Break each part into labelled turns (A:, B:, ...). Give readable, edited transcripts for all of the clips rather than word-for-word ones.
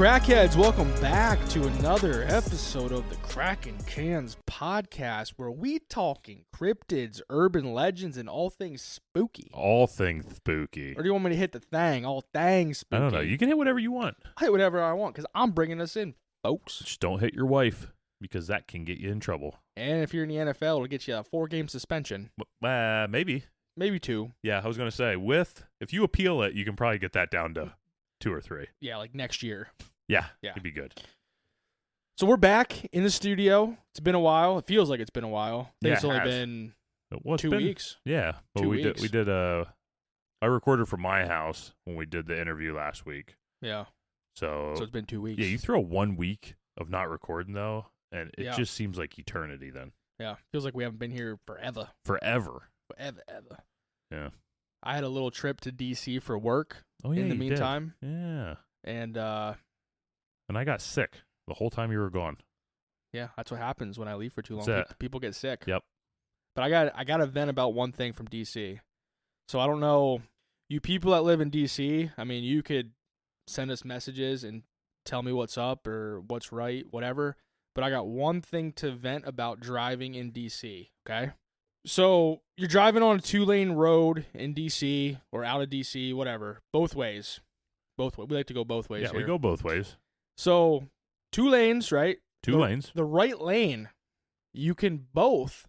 A: Crackheads, welcome back to another episode of the Kraken Cans Podcast, where we talking cryptids, urban legends, and all things spooky.
B: All things spooky.
A: Or do you want me to hit the thing? All things spooky.
B: I don't know. You can hit whatever you want.
A: I hit whatever I want because I'm bringing us in, folks.
B: Just don't hit your wife because that can get you in trouble.
A: And if you're in the NFL, it'll get you a 4-game suspension.
B: Maybe.
A: Maybe 2.
B: Yeah, I was going to say, if you appeal it, you can probably get that down to 2 or 3.
A: Yeah, like next year.
B: Yeah, it'd be good.
A: So we're back in the studio. It's been a while. It feels like it's been a while. I think it's only been
B: it's
A: 2 weeks.
B: Yeah. Well,
A: 2
B: we
A: weeks.
B: did I recorded from my house when we did the interview last week.
A: Yeah.
B: So
A: it's been 2 weeks.
B: Yeah, you throw 1 week of not recording, though, and it just seems like eternity then.
A: Yeah. Feels like we haven't been here forever.
B: Forever.
A: Yeah. I had a little trip to D.C. for work in the meantime.
B: Did. Yeah.
A: And
B: I got sick the whole time you were gone.
A: Yeah, that's what happens when I leave for too long. People get sick.
B: Yep.
A: But I got to vent about one thing from D.C. So I don't know, you people that live in D.C., I mean, you could send us messages and tell me what's up or what's right, whatever. But I got one thing to vent about driving in D.C., okay? So you're driving on a 2-lane road in D.C. or out of D.C., whatever, both ways. We like to go both ways.
B: Yeah,
A: here.
B: we go both ways.
A: So 2 lanes, right?
B: 2 lanes.
A: The right lane, you can both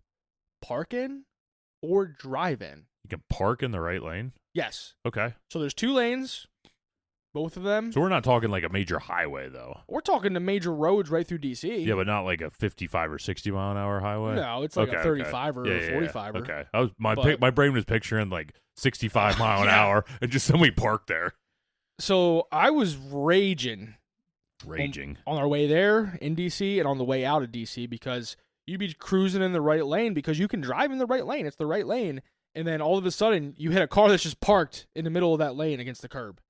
A: park in or drive in.
B: You can park in the right lane?
A: Yes.
B: Okay.
A: So there's 2 lanes, both of them.
B: So we're not talking like a major highway, though.
A: We're talking the major roads right through D.C.
B: Yeah, but not like a 55 or 60 mile an hour highway?
A: No, it's like a 35 or a 45.
B: Okay. My brain was picturing like 65 mile an hour and just somebody parked there.
A: So I was raging on our way there in D.C. and on the way out of D.C. because you'd be cruising in the right lane because you can drive in the right lane. It's the right lane. And then all of a sudden, you hit a car that's just parked in the middle of that lane against the curb.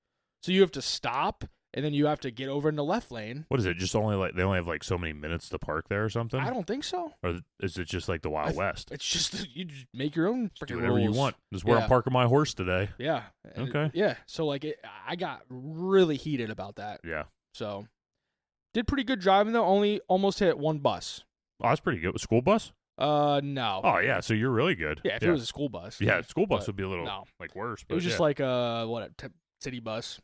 A: So you have to stop, and then you have to get over in the left lane.
B: What is it? Just only like they only have like so many minutes to park there or something?
A: I don't think so.
B: Or is it just like the Wild West?
A: It's just you just make your own freaking
B: do whatever
A: rules.
B: you want. This is where I'm parking my horse today.
A: Yeah.
B: Okay.
A: So like I got really heated about that.
B: Yeah.
A: So did pretty good driving though. Only almost hit 1 bus.
B: Oh, that's pretty good. School bus?
A: No.
B: Oh yeah, so you're really good.
A: Yeah, if it was a school bus.
B: Yeah, school bus would be a little like worse. But
A: it was just like a city bus.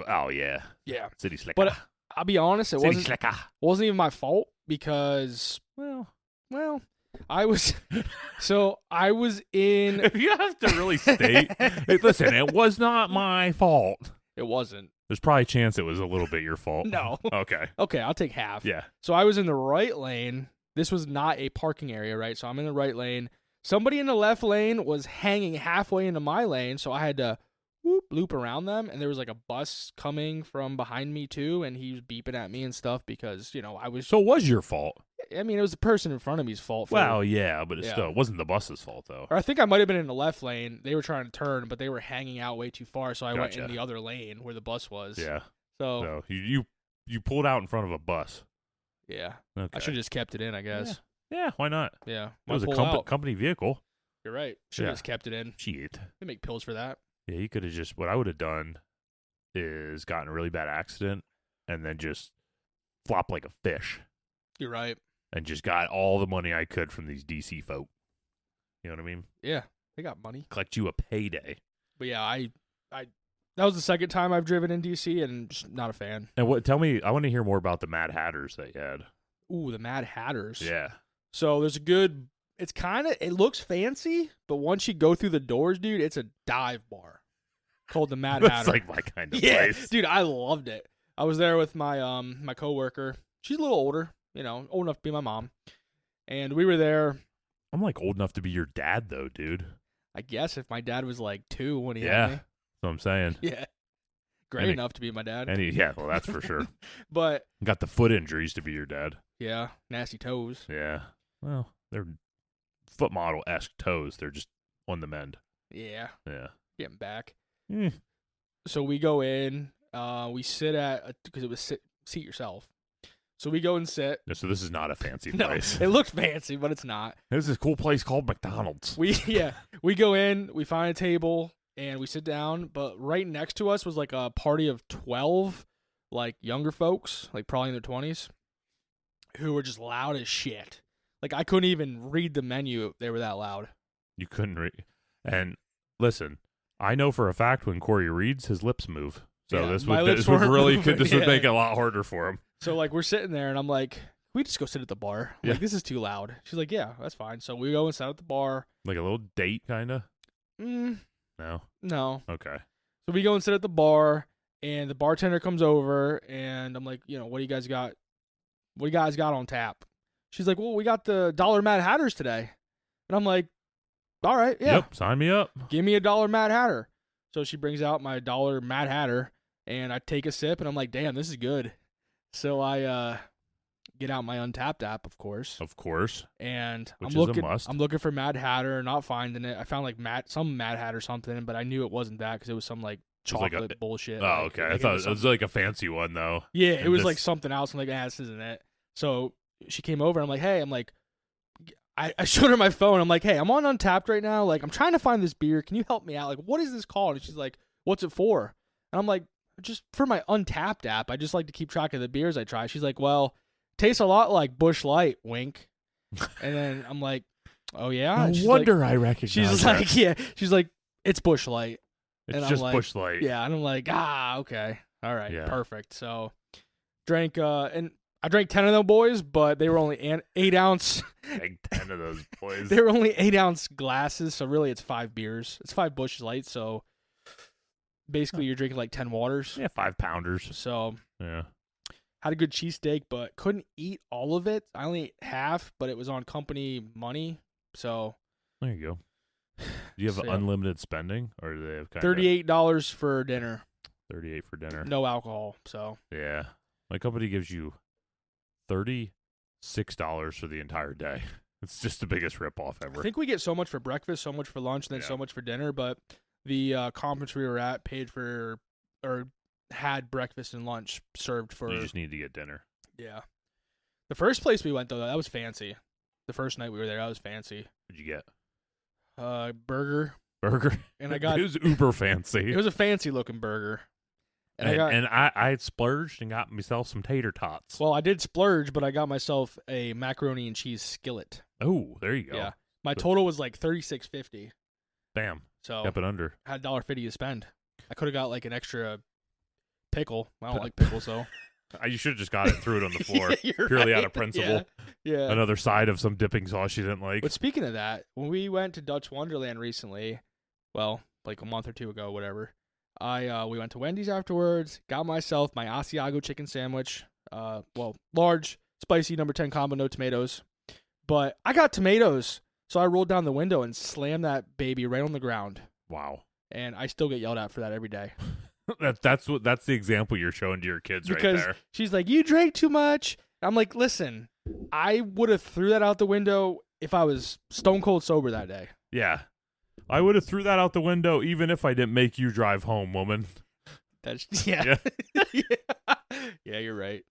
B: Oh yeah.
A: Yeah.
B: City slicker.
A: But I'll be honest, it wasn't even my fault because well, I was in.
B: If you have to really state, listen, it was not my fault.
A: It wasn't.
B: There's probably a chance it was a little bit your fault.
A: No.
B: Okay.
A: Okay, I'll take half.
B: Yeah.
A: So I was in the right lane. This was not a parking area, right? So I'm in the right lane. Somebody in the left lane was hanging halfway into my lane, so I had to loop around them, and there was like a bus coming from behind me too, and he was beeping at me and stuff because, I was...
B: So it was your fault?
A: I mean, it was the person in front of me's fault.
B: Well, yeah, but it wasn't the bus's fault, though.
A: Or I think I might have been in the left lane. They were trying to turn, but they were hanging out way too far, so I went in the other lane where the bus was.
B: Yeah.
A: So
B: you pulled out in front of a bus.
A: Yeah.
B: Okay.
A: I should have just kept it in, I guess.
B: Yeah, why not?
A: Yeah.
B: It was a company vehicle.
A: You're right. Should have just kept it in.
B: Shit.
A: They make pills for that.
B: Yeah, you could have just... What I would have done is gotten a really bad accident and then just flopped like a fish.
A: You're right.
B: And just got all the money I could from these DC folk. You know what I mean?
A: Yeah. They got money.
B: Collect you a payday.
A: But yeah, I that was the second time I've driven in DC and just not a fan.
B: And tell me, I want to hear more about the Mad Hatters that you had.
A: Ooh, the Mad Hatters.
B: Yeah.
A: So there's it looks fancy, but once you go through the doors, dude, it's a dive bar called the Mad Hatter.
B: That's like my kind of place.
A: Dude, I loved it. I was there with my my coworker. She's a little older, old enough to be my mom. And we were there.
B: I'm like old enough to be your dad though, dude.
A: I guess if my dad was like 2 when he had me.
B: That's what I'm saying.
A: Yeah. Great enough to be my dad.
B: Well, that's for sure.
A: But
B: got the foot injuries to be your dad.
A: Yeah, nasty toes.
B: Yeah. Well, they're foot model-esque toes. They're just on the mend.
A: Yeah.
B: Yeah.
A: Getting back. So we go in. We sit because it was seat yourself. So we go and sit.
B: So this is not a fancy
A: No,
B: place.
A: It looks fancy, but it's not.
B: There's this cool place called McDonald's.
A: We go in, we find a table, and we sit down. But right next to us was like a party of 12 like younger folks, like probably in their 20s, who were just loud as shit. Like I couldn't even read the menu; they were that loud.
B: You couldn't read. And listen, I know for a fact when Corey reads, his lips move. So
A: Yeah,
B: this
A: my
B: would
A: lips
B: this would
A: weren't
B: really
A: moving,
B: this would
A: yeah.
B: make it a lot harder for him.
A: So like we're sitting there, and I'm like, we just go sit at the bar. I'm
B: Yeah.
A: like, this is too loud. She's like, yeah, that's fine. So we go and sit at the bar.
B: Like a little date, kind of.
A: No.
B: No. Okay.
A: So we go and sit at the bar, and the bartender comes over, and I'm like, what do you guys got? What do you guys got on tap? She's like, well, we got the $1 Mad Hatters today. And I'm like, all right, yeah.
B: Yep. Sign me up.
A: Give me a $1 Mad Hatter. So she brings out my $1 Mad Hatter, and I take a sip, and I'm like, damn, this is good. So I get out my Untapped app, of course.
B: Of course.
A: And
B: Which
A: I'm
B: is
A: looking,
B: a must.
A: I'm looking for Mad Hatter, not finding it. I found like some Mad Hatter something, but I knew it wasn't that because it was some like
B: like
A: chocolate bullshit.
B: Oh,
A: like,
B: okay. I
A: like,
B: thought it was
A: something-
B: like a fancy one though.
A: Yeah, it
B: and
A: was
B: this-
A: like something else. I'm like, this isn't it. So she came over, and I'm like, hey, I showed her my phone. I'm like, hey, I'm on Untapped right now. Like, I'm trying to find this beer. Can you help me out? Like, what is this called? And she's like, what's it for? And I'm like, just for my Untapped app. I just like to keep track of the beers I try. She's like, well, tastes a lot like Busch Light, wink. And then I'm like, oh, yeah?
B: No
A: And she's
B: wonder I recognize
A: She's
B: that.
A: like, yeah. She's like, it's Busch Light.
B: It's
A: and I'm
B: just
A: like,
B: Busch Light.
A: Yeah. And I'm like, okay. All right.
B: Yeah.
A: Perfect. So drank, and I drank 10 of them boys, but they were only 8-ounce.
B: Like 10 of those boys.
A: They were only 8-ounce glasses, so really it's 5 beers. It's 5 Busch Lights, so basically you're drinking like 10 waters.
B: Yeah, 5-pounders.
A: So
B: Yeah.
A: had a good cheesesteak, but couldn't eat all of it. I only ate half, but it was on company money, so
B: There you go. Do you have
A: So-
B: unlimited spending, or do they have kind
A: $38 for dinner,
B: of 38 for dinner?
A: no alcohol. So
B: Yeah, my company gives you $36 for the entire day. It's just the biggest ripoff ever.
A: I think we get so much for breakfast, so much for lunch, and then
B: Yeah.
A: so much for dinner. But the conference we were at paid for or had breakfast and lunch served for.
B: You just need to get dinner.
A: Yeah. The first place we went, though, that was fancy. The first night we were there, that was fancy.
B: What'd you get?
A: Burger.
B: Burger.
A: And I got
B: It was uber fancy.
A: it was a fancy looking burger. And
B: and,
A: I got
B: I had splurged and got myself some tater tots.
A: well, I did splurge, but I got myself a macaroni and cheese skillet.
B: Oh, there you go.
A: Yeah. My total was like $36.50.
B: Bam.
A: So
B: Kept it under.
A: I had $1.50 to spend. I could have got like an extra pickle. I don't like pickles, so
B: You should have just got it and threw it on the floor.
A: Yeah, you're
B: purely out
A: right.
B: of principle.
A: Yeah.
B: Another side of some dipping sauce you didn't like.
A: But speaking of that, when we went to Dutch Wonderland recently, well, like a month or two ago, whatever, we went to Wendy's afterwards, got myself my Asiago chicken sandwich, large, spicy, number 10 combo, no tomatoes. But I got tomatoes, so I rolled down the window and slammed that baby right on the ground.
B: Wow.
A: And I still get yelled at for that every day.
B: That's the example you're showing to your kids
A: Because
B: right there.
A: she's like, you drank too much. I'm like, listen, I would have threw that out the window if I was stone cold sober that day.
B: Yeah. I would have threw that out the window even if I didn't make you drive home, woman.
A: That's yeah. Yeah, you're right.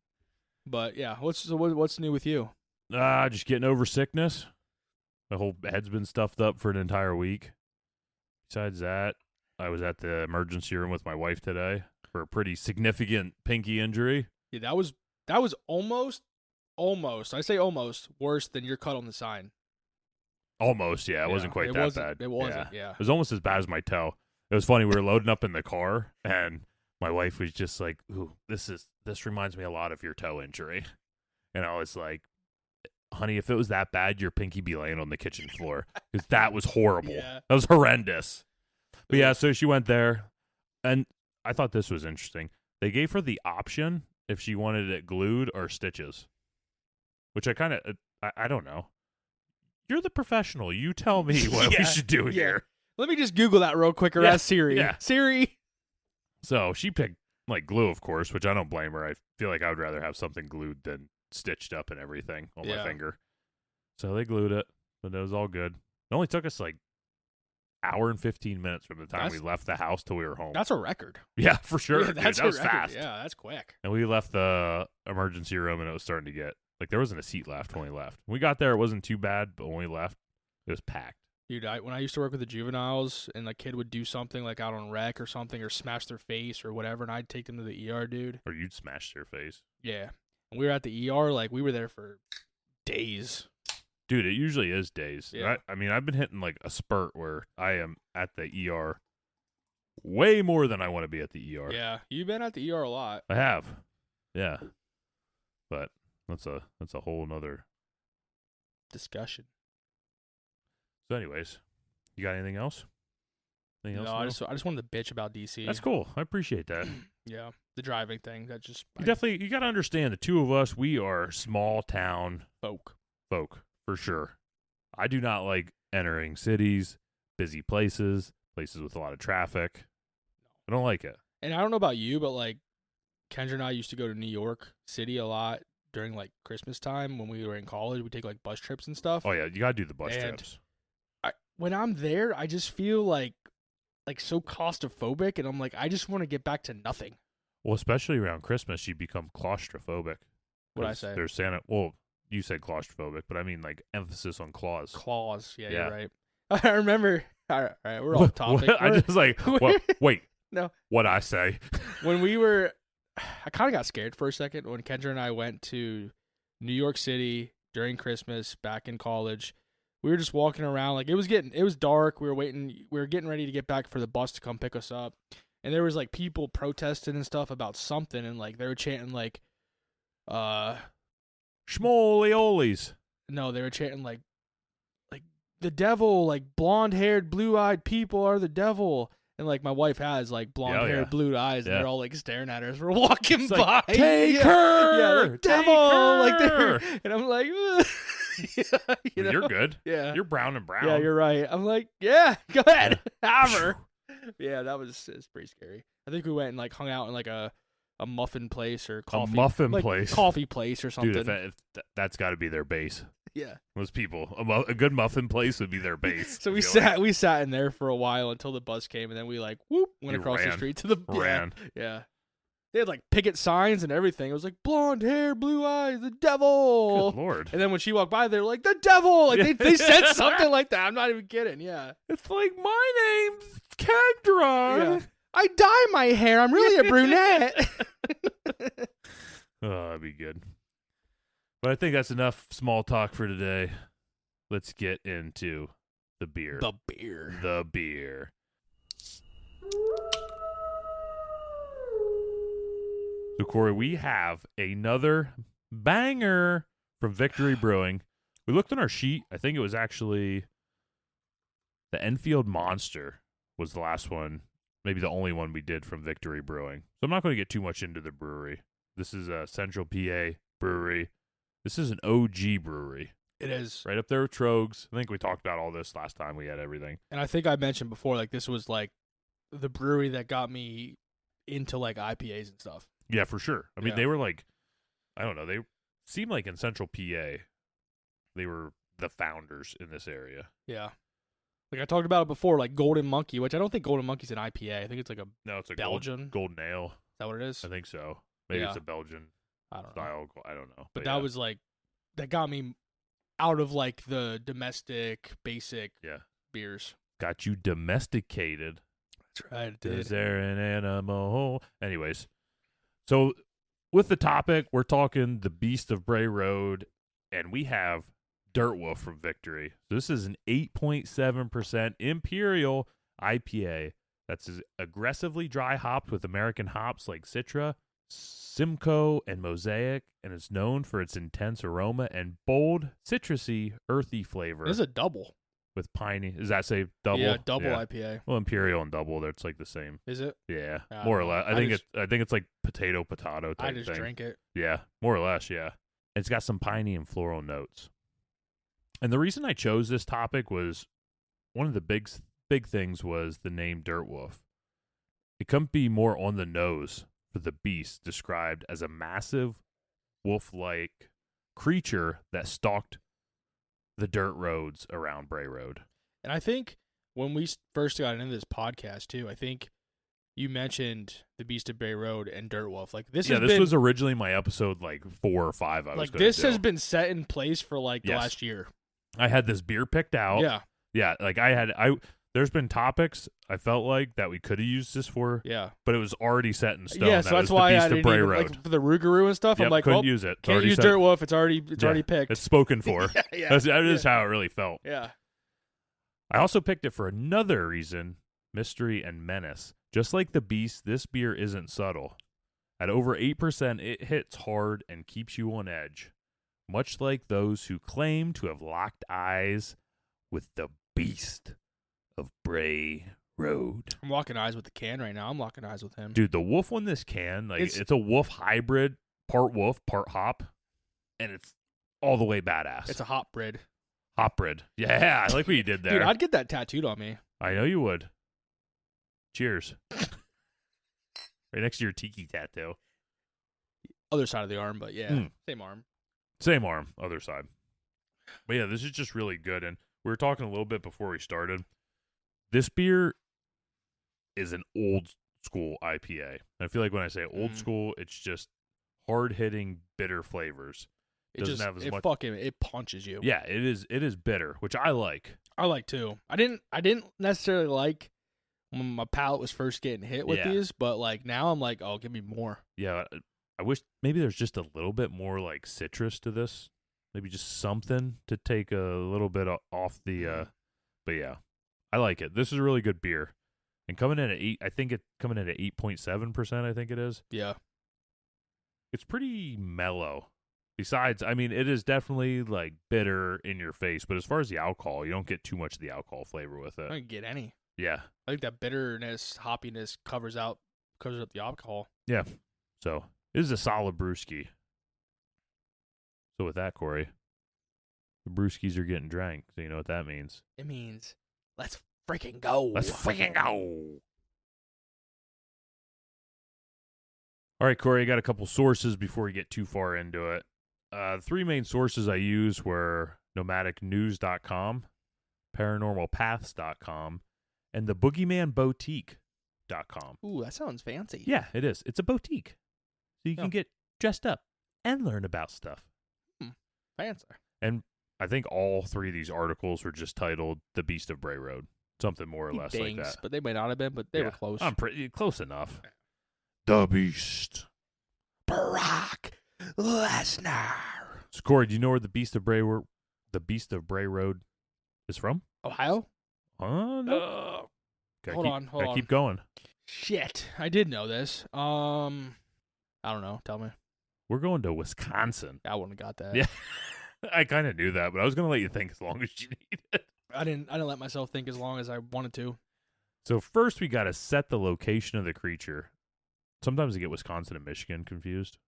A: But yeah, what's new with you?
B: Just getting over sickness. My whole head's been stuffed up for an entire week. Besides that, I was at the emergency room with my wife today for a pretty significant pinky injury.
A: Yeah, that was almost. I say almost worse than your cut on the sign.
B: Almost, yeah. It wasn't quite that bad.
A: It wasn't. Yeah.
B: It was almost as bad as my toe. It was funny. We were loading up in the car, and my wife was just like, "Ooh, this reminds me a lot of your toe injury." And I was like, "Honey, if it was that bad, your pinky be laying on the kitchen floor because that was horrible.
A: Yeah.
B: That was horrendous." But yeah, so she went there, and I thought this was interesting. They gave her the option if she wanted it glued or stitches, which I kind of I don't know. You're the professional. You tell me what we
A: Yeah,
B: should do
A: yeah.
B: here.
A: Let me just Google that real quick or
B: Yeah,
A: ask Siri.
B: yeah.
A: Siri.
B: So she picked like glue, of course, which I don't blame her. I feel like I would rather have something glued than stitched up and everything on my
A: Yeah.
B: finger. So they glued it, but it was all good. It only took us like hour and 15 minutes from the time we left the house till we were home.
A: That's a record.
B: Yeah, for sure.
A: Yeah,
B: dude.
A: that's
B: That was
A: a record.
B: fast.
A: Yeah, that's quick.
B: And we left the emergency room and it was starting to get like there wasn't a seat left when we left. When we got there, it wasn't too bad, but when we left, it was packed.
A: Dude, when I used to work with the juveniles and a kid would do something like out on rec or something or smash their face or whatever, and I'd take them to the ER, dude.
B: Or you'd smash their face.
A: Yeah. And we were at the ER, like, we were there for days.
B: Dude, it usually is days.
A: Yeah.
B: I mean, I've been hitting like a spurt where I am at the ER way more than I want to be at the ER.
A: Yeah. You've been at the ER a lot.
B: I have. Yeah. But that's a whole nother
A: Discussion.
B: So anyways, you got anything else? Anything
A: No,
B: else?
A: I just wanted to bitch about DC.
B: That's cool. I appreciate that.
A: Yeah. The driving thing. That just
B: You got to understand the two of us, we are small town
A: folk.
B: for sure. I do not like entering cities, busy places with a lot of traffic. I don't like it.
A: And I don't know about you, but like Kendra and I used to go to New York City a lot during like Christmas time when we were in college. We'd take like bus trips and stuff.
B: Oh yeah, you got to do the bus
A: And
B: trips.
A: When I'm there, I just feel like so claustrophobic, and I'm like, I just want to get back to nothing.
B: Well, especially around Christmas, you become claustrophobic.
A: What'd I say?
B: There's Santa. Well, you said claustrophobic, but I mean like emphasis on claws.
A: Claws. Yeah,
B: Yeah.
A: you're right. I remember. All right, we're off topic.
B: I just like, what, wait.
A: No.
B: What'd I say?
A: When we were, I kind of got scared for a second when Kendra and I went to New York City during Christmas back in college. We were just walking around, like it was dark. We were getting ready to get back for the bus to come pick us up. And there was like people protesting and stuff about something, and like they were chanting like
B: Schmoliolis.
A: no, they were chanting like the devil, like blonde-haired, blue-eyed people are the devil. And like my wife has like blonde-haired, blue eyes, and they're all like staring at her as we're walking
B: It's
A: by.
B: like, take her,
A: yeah, like,
B: take
A: devil,
B: her.
A: like they're, and I'm like,
B: You're good.
A: Yeah,
B: You're brown and brown.
A: yeah, you're right. I'm like, yeah, go ahead, have her. Yeah, it's pretty scary. I think we went and like hung out in like a muffin place or coffee, coffee place or something.
B: Dude, if that's got to be their base.
A: Yeah,
B: Those people, a good muffin place would be their base.
A: so we sat in there for a while until the bus came, and then we like went across the street to the
B: ran.
A: Yeah. They had like picket signs and everything. It was like blonde hair, blue eyes, the devil.
B: Good Lord.
A: And then when she walked by, they were like, the devil. Like they said something like that. I'm not even kidding. Yeah.
B: It's like, my name's Kendra.
A: Yeah. I dye my hair. I'm really a brunette.
B: Oh, that'd be good. But I think that's enough small talk for today. Let's get into the beer.
A: The beer.
B: The beer. So, Corey, we have another banger from Victory Brewing. We looked on our sheet. I think it was actually the Enfield Monster was the last one, maybe the only one we did from Victory Brewing. So I'm not going to get too much into the brewery. This is a Central PA brewery. This is an OG brewery.
A: It is.
B: Right up there with Trogs. I think we talked about all this last time we had everything.
A: And I think I mentioned before, like, this was like the brewery that got me into like IPAs and stuff.
B: Yeah, for sure. I mean,
A: Yeah.
B: they were like, I don't know, they seemed like in Central PA, they were the founders in this area.
A: Yeah. Like I talked about it before, like Golden Monkey, which I don't think Golden Monkey's an IPA. I think it's like a
B: No, it's a
A: Belgian.
B: Golden Ale.
A: Is that what it is?
B: I think so. Maybe
A: Yeah.
B: it's a Belgian
A: I don't know.
B: style. I don't know.
A: But
B: yeah.
A: that was like, that got me out of like the domestic basic beers.
B: Got you domesticated.
A: That's right. It did.
B: Is there an animal? Anyways, so with the topic, we're talking the Beast of Bray Road, and we have Dirt Wolf from Victory. So this is an 8.7% Imperial IPA that's aggressively dry hopped with American hops like Citra, Simcoe, and Mosaic, and it's known for its intense aroma and bold, citrusy, earthy flavor.
A: This is a double.
B: With piney. Does that say double?
A: Yeah, double IPA.
B: Well, Imperial and double, that's like the same.
A: Is it?
B: Yeah,
A: I
B: more or
A: don't know.
B: less. I think it's like potato type
A: I just
B: thing.
A: drink it.
B: Yeah, more or less. Yeah, it's got some piney and floral notes. And the reason I chose this topic was one of the big things was the name Dirt Wolf. It couldn't be more on the nose for the beast, described as a massive wolf-like creature that stalked the dirt roads around Bray Road.
A: And I think when we first got into this podcast too, I think you mentioned the Beast of Bray Road and Dirt Wolf. Like this
B: was originally my episode like 4 or 5.
A: This has been set in place for like the last year.
B: I had this beer picked out.
A: Yeah.
B: Yeah, like there's been topics I felt like that we could have used this for,
A: Yeah.
B: but it was already set in stone.
A: Yeah,
B: That
A: so that's
B: was
A: why
B: the
A: I
B: Beast of
A: didn't
B: Bray
A: even,
B: Road.
A: like, for the Rougarou and stuff,
B: Yep,
A: I'm like,
B: couldn't
A: well,
B: use it. It's
A: can't
B: already
A: use
B: set.
A: Dirt Wolf. It's already picked.
B: It's spoken for.
A: Yeah.
B: That is how it really felt.
A: Yeah.
B: I also picked it for another reason, mystery and menace. Just like the Beast, this beer isn't subtle. At over 8%, it hits hard and keeps you on edge, much like those who claim to have locked eyes with the Beast of Bray Road.
A: I'm locking eyes with the can right now. I'm locking eyes with him.
B: Dude, the wolf on this can, like it's a wolf hybrid, part wolf, part hop, and it's all the way badass.
A: It's a hop bread.
B: Hop bread. Yeah, I like what you did there.
A: Dude, I'd get that tattooed on me.
B: I know you would. Cheers. Right next to your tiki tattoo.
A: Other side of the arm, but yeah, same arm.
B: Same arm, other side. But yeah, this is just really good. And we were talking a little bit before we started. This beer is an old school IPA. And I feel like when I say old school, it's just hard-hitting, bitter flavors.
A: It punches you.
B: Yeah, it is bitter, which I like.
A: I like too. I didn't necessarily like when my palate was first getting hit with these, but like now I'm like, oh, give me more.
B: Yeah, I wish maybe there's just a little bit more like citrus to this. Maybe just something to take a little bit off the but yeah. I like it. This is a really good beer. And coming in at 8, I think it's coming in at 8.7%, I think it is.
A: Yeah.
B: It's pretty mellow. Besides, I mean, it is definitely like bitter in your face, but as far as the alcohol, you don't get too much of the alcohol flavor with it.
A: I don't get any.
B: Yeah.
A: I think that bitterness, hoppiness covers up the alcohol.
B: Yeah. So, this is a solid brewski. So with that, Corey, the brewskis are getting drank, so you know what that means.
A: It means let's freaking go.
B: Let's freaking go. All right, Corey, I got a couple sources before we get too far into it. The 3 main sources I used were nomadicnews.com, paranormalpaths.com, and the boogeymanboutique.com.
A: Ooh, that sounds fancy.
B: Yeah, it is. It's a boutique. So you can get dressed up and learn about stuff.
A: Fancy.
B: And I think all 3 of these articles were just titled The Beast of Bray Road. Something more or less like that.
A: But they might not have been, but they were close.
B: I'm pretty close enough. The Beast.
A: Brock Lesnar.
B: So, Corey, do you know where the Beast of Bray Road is from?
A: Ohio?
B: No.
A: Hold on.
B: Keep going.
A: Shit, I did know this. I don't know. Tell me.
B: We're going to Wisconsin.
A: I wouldn't have got that.
B: Yeah, I kind of knew that, but I was going to let you think as long as you needed.
A: I didn't let myself think as long as I wanted to.
B: So first, we got to set the location of the creature. Sometimes I get Wisconsin and Michigan confused,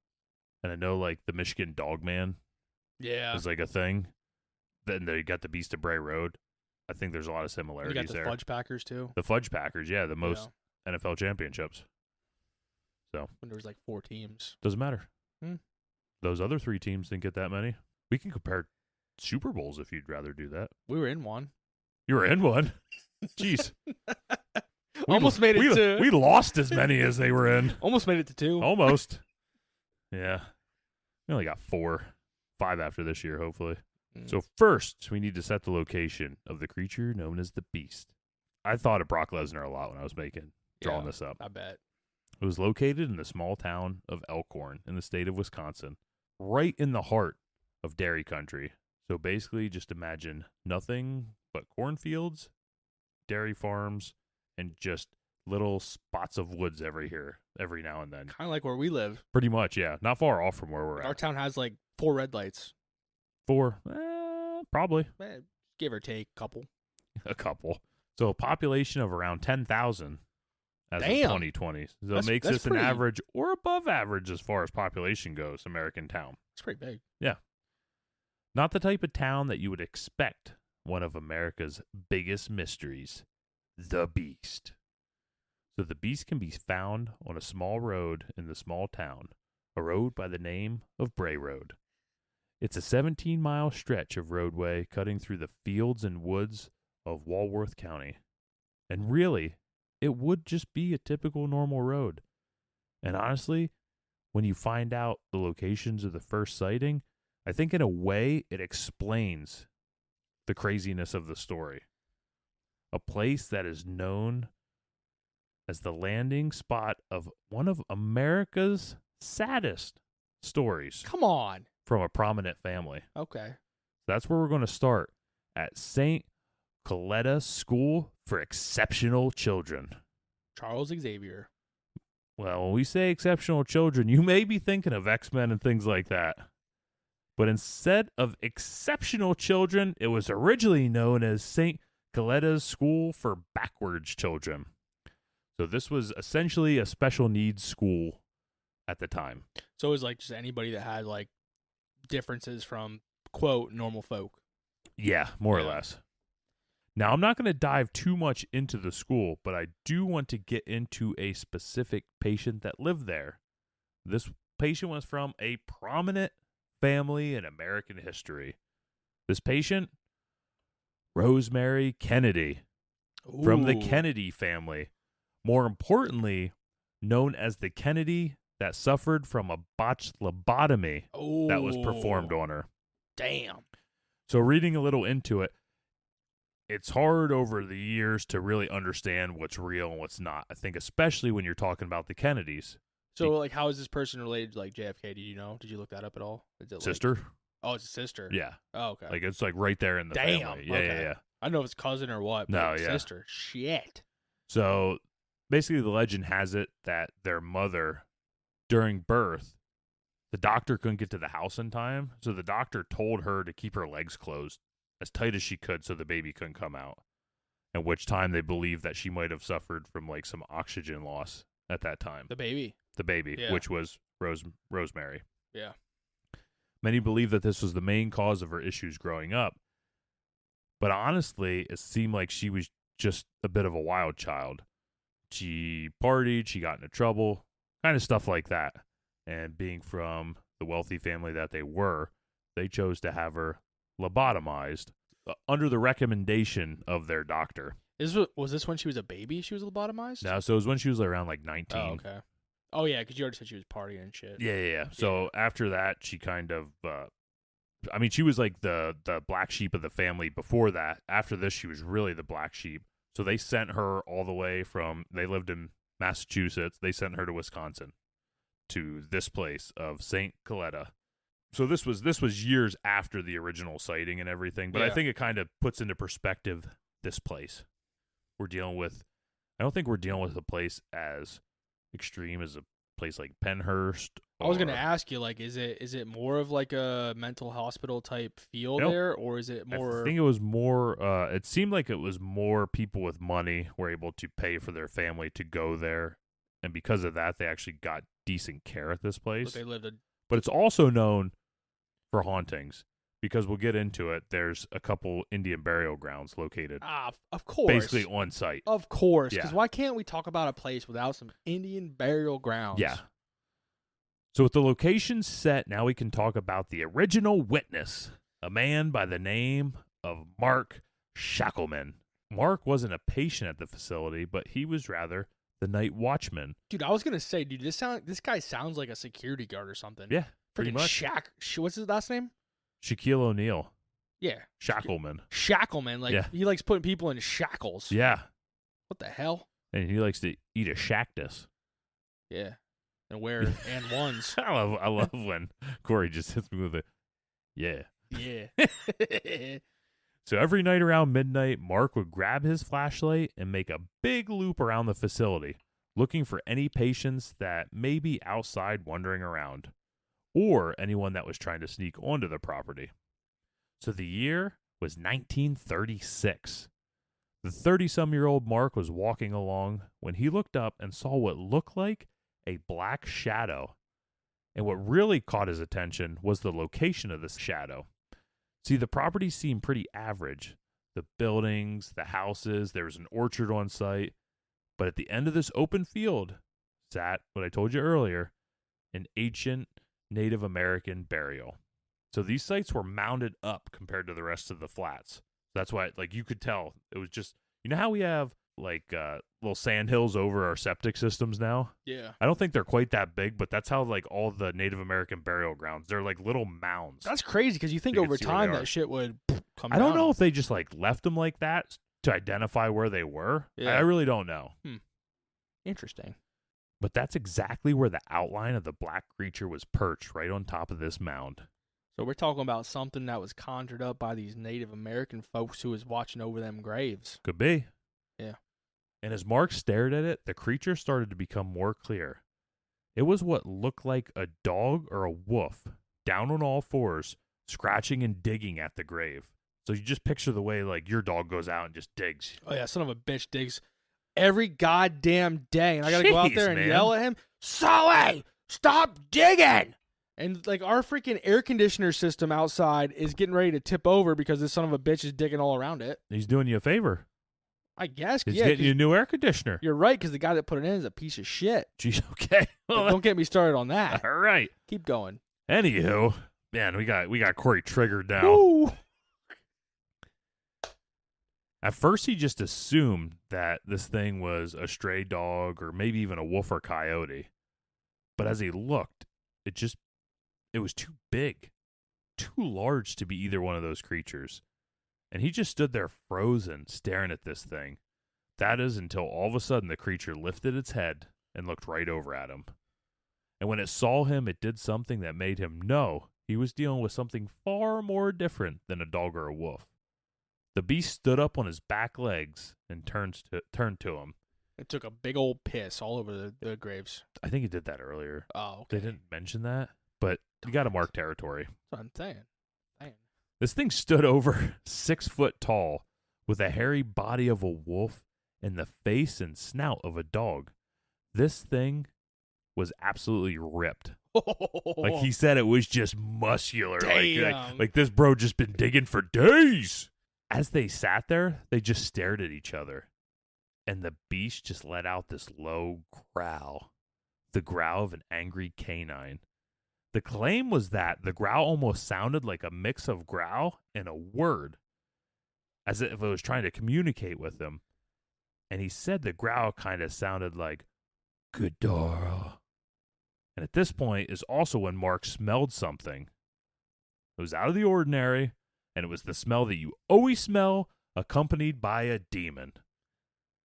B: and I know like the Michigan Dogman, is like a thing. Then they got the Beast of Bray Road. I think there's a lot of similarities there.
A: You got the Fudge Packers too.
B: The Fudge Packers, yeah, the most NFL championships. So
A: when there was like 4 teams,
B: doesn't matter. Those other 3 teams didn't get that many. We can compare Super Bowls if you'd rather do that.
A: We were in one.
B: You were in one? Jeez.
A: Almost made it to...
B: We lost as many as they were in.
A: Almost made it to 2.
B: Almost. Yeah. We only got 4. 5 after this year, hopefully. So first, we need to set the location of the creature known as the Beast. I thought of Brock Lesnar a lot when I was drawing this up.
A: I bet.
B: It was located in the small town of Elkhorn in the state of Wisconsin, right in the heart of dairy country. So basically, just imagine nothing but cornfields, dairy farms, and just little spots of woods every now and then.
A: Kind of like where we live.
B: Pretty much, yeah. Not far off from where we're at.
A: Our town has like 4 red lights.
B: 4? Probably.
A: Give or take, couple.
B: A couple. So a population of around 10,000 as of 2020. So it makes this an average or above average as far as population goes, American town.
A: It's pretty big.
B: Yeah. Not the type of town that you would expect one of America's biggest mysteries, the Beast. So the Beast can be found on a small road in the small town, a road by the name of Bray Road. It's a 17-mile stretch of roadway cutting through the fields and woods of Walworth County. And really, it would just be a typical normal road. And honestly, when you find out the locations of the first sighting, I think in a way it explains the craziness of the story. a place that is known as the landing spot of one of America's saddest stories
A: Come on.
B: from a prominent family.
A: Okay.
B: That's where we're going to start, at St. Coletta School for Exceptional Children.
A: Charles Xavier.
B: Well, when we say exceptional children, you may be thinking of X-Men and things like that. But instead of exceptional children, it was originally known as St. Coletta's School for Backroads Children. So this was essentially a special needs school at the time.
A: So it was like just anybody that had like differences from, quote, normal folk.
B: Yeah, more or less. Now, I'm not going to dive too much into the school, but I do want to get into a specific patient that lived there. This patient was from a prominent family in American history. This patient, Rosemary Kennedy, from the
A: Ooh.
B: Kennedy family. More importantly, known as the Kennedy that suffered from a botched lobotomy that was performed on her.
A: Damn.
B: So reading a little into it, it's hard over the years to really understand what's real and what's not. I think especially when you're talking about the Kennedys.
A: So, like, how is this person related to, like, JFK? Did you know? Did you look that up at all? Is it,
B: Sister?
A: Like, oh, it's a sister.
B: Yeah.
A: Oh, okay.
B: Like, it's like right there in the
A: Damn.
B: family. Yeah,
A: Okay.
B: yeah.
A: I don't know if it's cousin or what, but
B: No,
A: it's
B: yeah.
A: sister. Shit.
B: So basically the legend has it that their mother, during birth, the doctor couldn't get to the house in time. So the doctor told her to keep her legs closed as tight as she could so the baby couldn't come out. At which time they believed that she might have suffered from like some oxygen loss at that time.
A: The baby.
B: The baby,
A: Yeah.
B: which was Rosemary.
A: Yeah.
B: Many believe that this was the main cause of her issues growing up. But honestly, it seemed like she was just a bit of a wild child. She partied, she got into trouble, kind of stuff like that. And being from the wealthy family that they were, they chose to have her lobotomized under the recommendation of their doctor.
A: Was this when she was a baby she was lobotomized?
B: Now, so it was when she was around like 19.
A: Oh, okay. Oh, yeah, because you already said she was partying and shit.
B: Yeah. So after that, she kind of, she was like the black sheep of the family before that. After this, she was really the black sheep. So they sent her all the way they lived in Massachusetts. They sent her to Wisconsin, to this place of St. Coletta. So this was years after the original sighting and everything. But I think it kind of puts into perspective this place. I don't think we're dealing with a place as extreme as a place like Penhurst.
A: I was going to ask you, like, is it more of like a mental hospital type feel there, or is it more?
B: I think it was more. It seemed like it was more people with money were able to pay for their family to go there, and because of that, they actually got decent care at this place. But it's also known for hauntings because we'll get into it. There's a couple Indian burial grounds located.
A: Of course.
B: Basically on site.
A: Of course. Because
B: Yeah.
A: why can't we talk about a place without some Indian burial grounds?
B: Yeah. So with the location set, now we can talk about the original witness, a man by the name of Mark Shackleman. Mark wasn't a patient at the facility, but he was rather the night watchman.
A: Dude, I was going to say, dude, this guy sounds like a security guard or something.
B: Yeah, pretty
A: Freaking
B: much.
A: What's his last name?
B: Shaquille O'Neal.
A: Yeah.
B: Shackleman.
A: Shackleman. Like, He likes putting people in shackles.
B: Yeah.
A: What the hell?
B: And he likes to eat a shactus.
A: Yeah. And wear and ones.
B: I love when Corey just hits me with a, yeah.
A: Yeah.
B: So every night around midnight, Mark would grab his flashlight and make a big loop around the facility, looking for any patients that may be outside wandering around, or anyone that was trying to sneak onto the property. So the year was 1936. The 30-some-year-old Mark was walking along when he looked up and saw what looked like a black shadow. And what really caught his attention was the location of this shadow. See, the property seemed pretty average. The buildings, the houses, there was an orchard on site. But at the end of this open field sat, what I told you earlier, an ancient Native American burial. So these sites were mounded up compared to the rest of the flats. That's why, like, you could tell it was just, you know how we have like little sand hills over our septic systems now?
A: Yeah.
B: I don't think they're quite that big, but that's how like all the Native American burial grounds, they're like little mounds.
A: That's crazy because you think
B: You can
A: over
B: see where
A: time
B: they
A: that
B: are.
A: shit would come
B: I don't
A: down.
B: know if they just like left them like that to identify where they were.
A: Yeah.
B: I really don't know.
A: Interesting.
B: But that's exactly where the outline of the black creature was perched, right on top of this mound.
A: So we're talking about something that was conjured up by these Native American folks who was watching over them graves.
B: Could be.
A: Yeah.
B: And as Mark stared at it, the creature started to become more clear. It was what looked like a dog or a wolf, down on all fours, scratching and digging at the grave. So you just picture the way, like, your dog goes out and just digs.
A: Oh, yeah, son of a bitch digs every goddamn day. And I got to go out there and yell at him, Sully, stop digging! And, like, our freaking air conditioner system outside is getting ready to tip over because this son of a bitch is digging all around it.
B: He's doing you a favor.
A: I guess.
B: He's getting you a new air conditioner.
A: You're right, because the guy that put it in is a piece of shit.
B: Geez, okay.
A: Well, don't get me started on that.
B: All right.
A: Keep going.
B: Anywho, man, we got Corey triggered now.
A: Ooh.
B: At first, he just assumed that this thing was a stray dog or maybe even a wolf or coyote. But as he looked, it was too big, too large to be either one of those creatures. And he just stood there frozen, staring at this thing. That is until all of a sudden the creature lifted its head and looked right over at him. And when it saw him, it did something that made him know he was dealing with something far more different than a dog or a wolf. The beast stood up on his back legs and turned to him.
A: It took a big old piss all over the graves.
B: I think he did that earlier.
A: Oh, okay.
B: They didn't mention that, but you got to mark territory.
A: That's what I'm saying. Dang.
B: This thing stood over 6 foot tall with a hairy body of a wolf and the face and snout of a dog. This thing was absolutely ripped. Like he said, it was just muscular. Like this bro just been digging for days. As they sat there, they just stared at each other. And the beast just let out this low growl. The growl of an angry canine. The claim was that the growl almost sounded like a mix of growl and a word, as if it was trying to communicate with him. And he said the growl kind of sounded like, Ghidorah. And at this point is also when Mark smelled something. It was out of the ordinary, and it was the smell that you always smell, accompanied by a demon.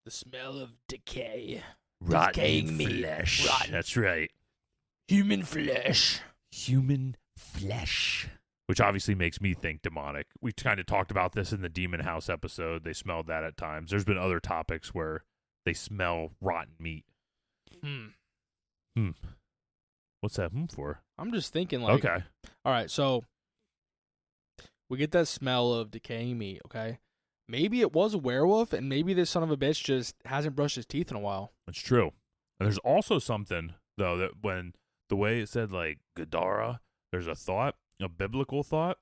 A: The smell of decay.
B: Rotten flesh.
A: Rotten.
B: That's right.
A: Human flesh.
B: Human flesh. Which obviously makes me think demonic. We kind of talked about this in the Demon House episode. They smelled that at times. There's been other topics where they smell rotten meat. What's that for?
A: I'm just thinking like...
B: Okay.
A: All right, so we get that smell of decaying meat, okay? Maybe it was a werewolf, and maybe this son of a bitch just hasn't brushed his teeth in a while.
B: That's true. And there's also something, though, that when the way it said, like, Ghidorah, there's a thought, a biblical thought,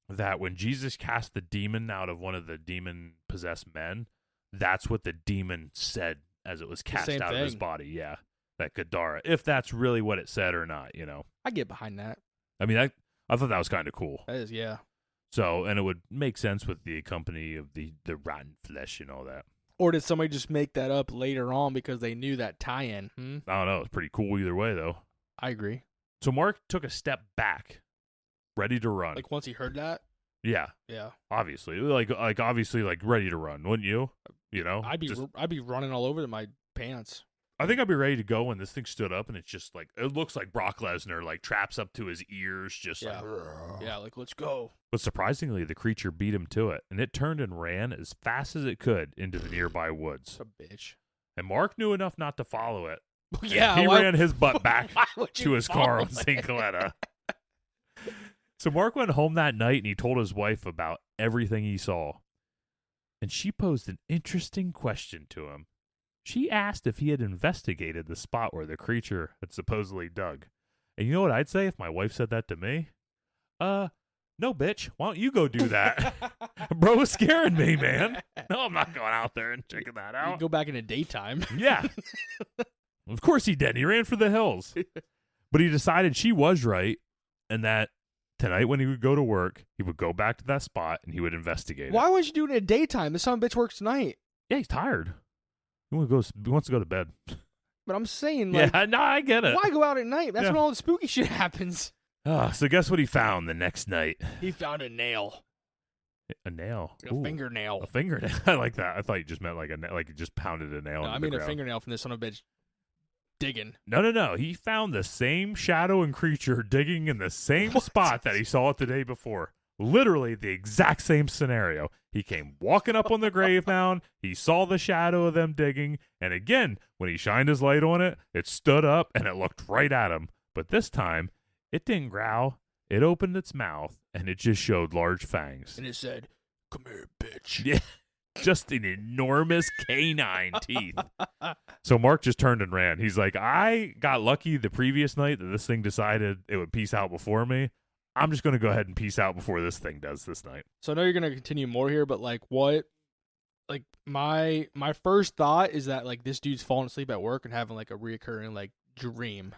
B: that when Jesus cast the demon out of one of the demon-possessed men, that's what the demon said as it was cast out of his body. Yeah, that Ghidorah. If that's really what it said or not, you know.
A: I get behind that.
B: I mean, I thought that was kind of cool.
A: That is, yeah.
B: So, and it would make sense with the company of the rotten flesh and all that.
A: Or did somebody just make that up later on because they knew that tie-in?
B: I don't know. It's pretty cool either way, though.
A: I agree.
B: So Mark took a step back, ready to run.
A: Like once he heard that?
B: Yeah.
A: Yeah.
B: Obviously. Like obviously, like ready to run, wouldn't you? You know?
A: I'd be running all over my pants.
B: I think I'd be ready to go when this thing stood up and it's just like, it looks like Brock Lesnar, like traps up to his ears, just like.
A: Yeah, like, let's go.
B: But surprisingly, the creature beat him to it, and it turned and ran as fast as it could into the nearby woods.
A: A bitch.
B: And Mark knew enough not to follow it.
A: Yeah.
B: He ran his butt back to his car
A: follow
B: on St. Coletta. So Mark went home that night and he told his wife about everything he saw. And she posed an interesting question to him. She asked if he had investigated the spot where the creature had supposedly dug. And you know what I'd say if my wife said that to me? No, bitch. Why don't you go do that? Bro was scaring me, man. No, I'm not going out there and checking that out.
A: You go back in the daytime.
B: Yeah. Of course he did. He ran for the hills. But he decided she was right and that tonight when he would go to work, he would go back to that spot and he would investigate
A: Why
B: it.
A: would you do it in the daytime? This son of a bitch works tonight.
B: Yeah, he's tired. He wants to go to bed.
A: But I'm saying, like,
B: yeah, no, I get it.
A: why go out at night? That's when all the spooky shit happens.
B: So guess what he found the next night?
A: He found a nail.
B: A nail.
A: Like a fingernail.
B: A fingernail. I like that. I thought you just meant like like you just pounded a nail.
A: No, I mean a fingernail from this son of a bitch digging.
B: No. He found the same shadow and creature digging in the same spot that he saw it the day before. Literally the exact same scenario. He came walking up on the grave mound. He saw the shadow of them digging. And again, when he shined his light on it, it stood up and it looked right at him. But this time, it didn't growl. It opened its mouth and it just showed large fangs.
A: And it said, "Come here, bitch."
B: Yeah. Just an enormous canine teeth. So Mark just turned and ran. He's like, I got lucky the previous night that this thing decided it would peace out before me. I'm just going to go ahead and peace out before this thing does this night.
A: So I know you're going to continue more here, but like what? Like my first thought is that like this dude's falling asleep at work and having like a reoccurring like dream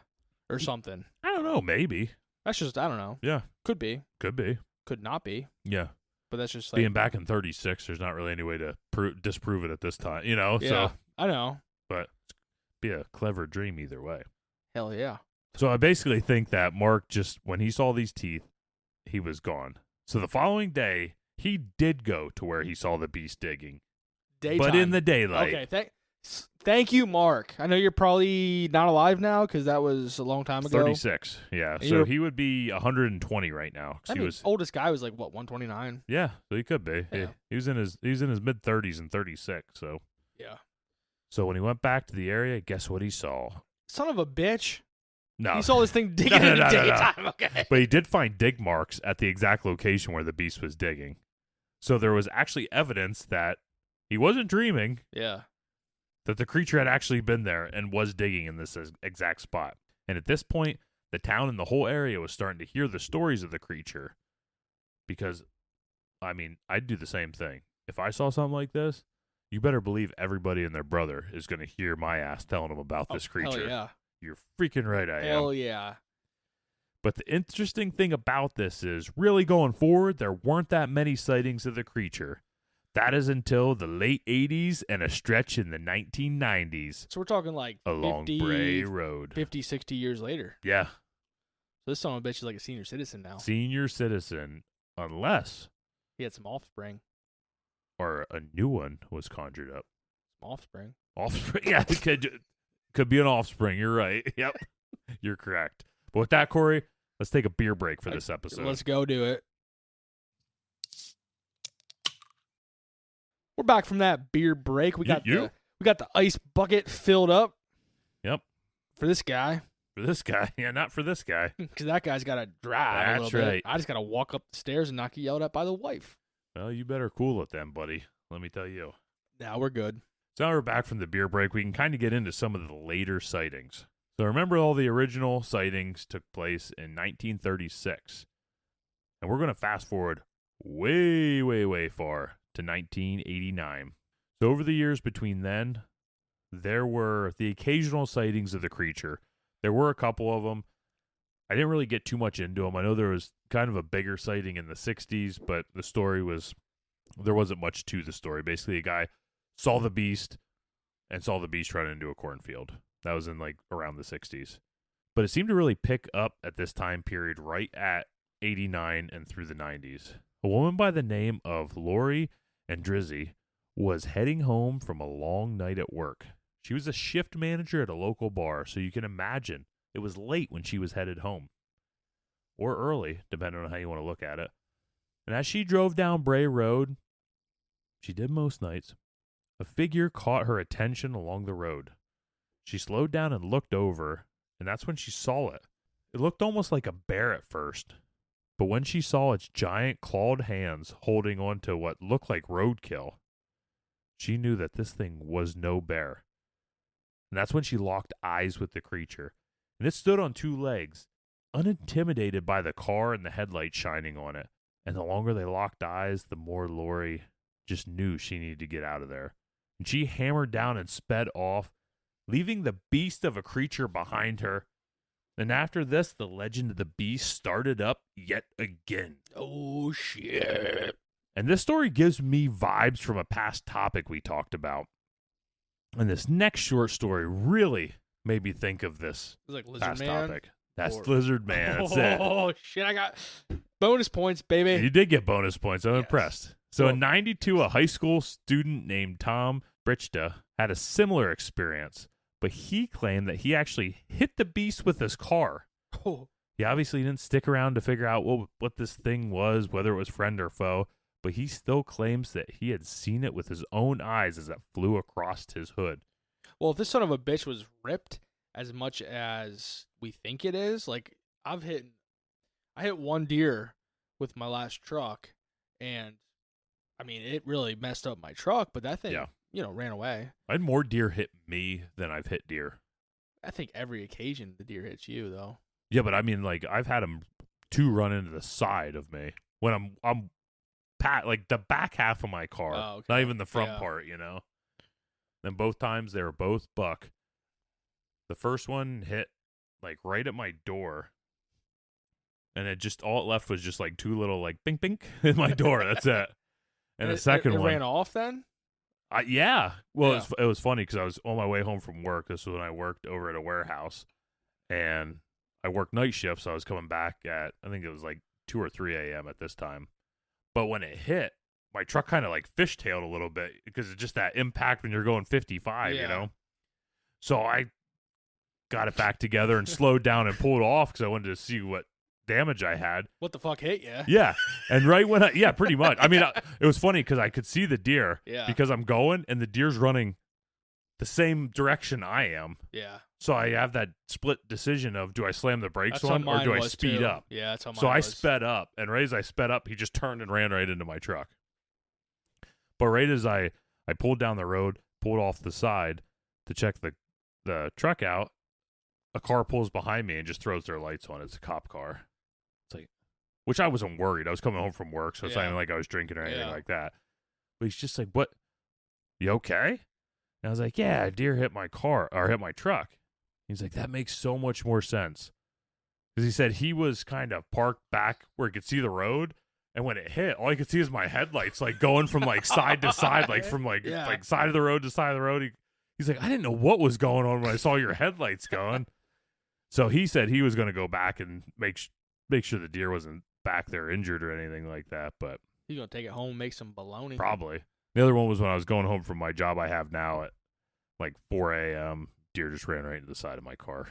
A: or something.
B: I don't know. Maybe.
A: That's just, I don't know.
B: Yeah.
A: Could be.
B: Could be.
A: Could not be.
B: Yeah.
A: But that's just like
B: being back in 36, there's not really any way to disprove it at this time, you know?
A: Yeah,
B: so,
A: I know.
B: But be a clever dream either way.
A: Hell yeah.
B: So I basically think that Mark just, when he saw these teeth, he was gone. So the following day, he did go to where he saw the beast digging.
A: Daytime.
B: But in the daylight.
A: Okay, thank you, Mark. I know you're probably not alive now because that was a long time ago.
B: 36, yeah.
A: And
B: so he would be 120 right now.
A: I mean, oldest guy was like, what, 129?
B: Yeah, so he could be.
A: Yeah.
B: He was in his mid-30s and 36, so.
A: Yeah.
B: So when he went back to the area, guess what he saw?
A: Son of a bitch.
B: No.
A: He saw this thing digging in the daytime.
B: No.
A: Okay.
B: But he did find dig marks at the exact location where the beast was digging. So there was actually evidence that he wasn't dreaming.
A: Yeah.
B: That the creature had actually been there and was digging in this exact spot. And at this point, the town and the whole area was starting to hear the stories of the creature. Because, I mean, I'd do the same thing. If I saw something like this, you better believe everybody and their brother is going to hear my ass telling them about this creature.
A: Hell yeah.
B: You're freaking right, I am.
A: Hell yeah.
B: But the interesting thing about this is, really going forward, there weren't that many sightings of the creature. That is until the late 80s and a stretch in the 1990s.
A: So we're talking like
B: along Bray Road.
A: 50, 60 years later.
B: Yeah.
A: So this son of a bitch is like a senior citizen now.
B: Senior citizen, unless
A: He had some offspring.
B: or a new one was conjured up.
A: Some offspring.
B: Offspring? Yeah, it could be an offspring. You're right. Yep. You're correct. But with that, Corey, let's take a beer break for this episode.
A: Let's go do it. We're back from that beer break. We got the ice bucket filled up.
B: Yep.
A: For this guy.
B: For this guy. Yeah, not for this guy.
A: Because that guy's got to drive a little bit.
B: Right.
A: I just got to walk up the stairs and not get yelled at by the wife.
B: Well, you better cool it then, buddy. Let me tell you.
A: Now we're good.
B: So now we're back from the beer break. We can kind of get into some of the later sightings. So remember, all the original sightings took place in 1936. And we're going to fast forward way, way, way far to 1989. So over the years between then, there were the occasional sightings of the creature. There were a couple of them. I didn't really get too much into them. I know there was kind of a bigger sighting in the 60s, but the story was, there wasn't much to the story. Basically, a guy saw the beast and saw the beast run into a cornfield. That was in like around the 60s. But it seemed to really pick up at this time period right at 89 and through the 90s. A woman by the name of Lori Drizzy was heading home from a long night at work. She was a shift manager at a local bar, so you can imagine it was late when she was headed home. Or early, depending on how you want to look at it. And as she drove down Bray Road, she did most nights, a figure caught her attention along the road. She slowed down and looked over, and that's when she saw it. It looked almost like a bear at first, but when she saw its giant clawed hands holding on to what looked like roadkill, she knew that this thing was no bear. And that's when she locked eyes with the creature. And it stood on two legs, unintimidated by the car and the headlights shining on it. And the longer they locked eyes, the more Lori just knew she needed to get out of there. And she hammered down and sped off, leaving the beast of a creature behind her. And after this, the legend of the beast started up yet again.
A: Oh, shit.
B: And this story gives me vibes from a past topic we talked about. And this next short story really made me think of this
A: like Lizard
B: past
A: Man?
B: topic. That's Lizard Man. That's it.
A: Oh, shit. I got bonus points, baby.
B: You did get bonus points. I'm impressed. So in 92, a high school student named Tom Brichta had a similar experience, but he claimed that he actually hit the beast with his car.
A: Oh.
B: He obviously didn't stick around to figure out what this thing was, whether it was friend or foe, but he still claims that he had seen it with his own eyes as it flew across his hood.
A: Well, if this son of a bitch was ripped as much as we think it is, like I hit one deer with my last truck, and I mean it really messed up my truck, but that thing, ran away.
B: I had more deer hit me than I've hit deer.
A: I think every occasion the deer hits you though.
B: Yeah, but I mean, like I've had them two run into the side of me when I'm like the back half of my car, not even the front part, Then both times they were both buck. The first one hit like right at my door, and all it left was just like two little like bink bink in my door. That's it. And the second one
A: ran off then.
B: Yeah. Well, it was funny because I was on my way home from work. This was when I worked over at a warehouse, and I worked night shift, so I was coming back at I think it was like 2 or 3 a.m. at this time. But when it hit, my truck kind of like fishtailed a little bit because it's just that impact when you're going 55, So I got it back together and slowed down and pulled off because I wanted to see what damage I had.
A: What the fuck hit you?
B: Yeah. And right when pretty much. I mean, it was funny because I could see the deer because I'm going and the deer's running the same direction I am.
A: Yeah.
B: So I have that split decision of do I slam the brakes on or do I speed up?
A: Yeah, that's how mine
B: So I
A: was.
B: sped up, and right as I sped up, he just turned and ran right into my truck. But right as I pulled down the road, pulled off the side to check the truck out, a car pulls behind me and just throws their lights on. It's a cop car. It's like, which I wasn't worried. I was coming home from work, so it's not even like I was drinking or anything like that. But he's just like, "What? You okay?" And I was like, "Yeah, a deer hit my car or hit my truck." He's like, "That makes so much more sense." Because he said he was kind of parked back where he could see the road, and when it hit, all he could see is my headlights, like going from like side to side, like from like side of the road to side of the road. He's like, "I didn't know what was going on when I saw your headlights going." So he said he was going to go back and make sure the deer wasn't back there injured or anything like that. But
A: he's gonna take it home and make some bologna.
B: Probably. The other one was when I was going home from my job I have now at like 4 a.m. Deer just ran right into the side of my car.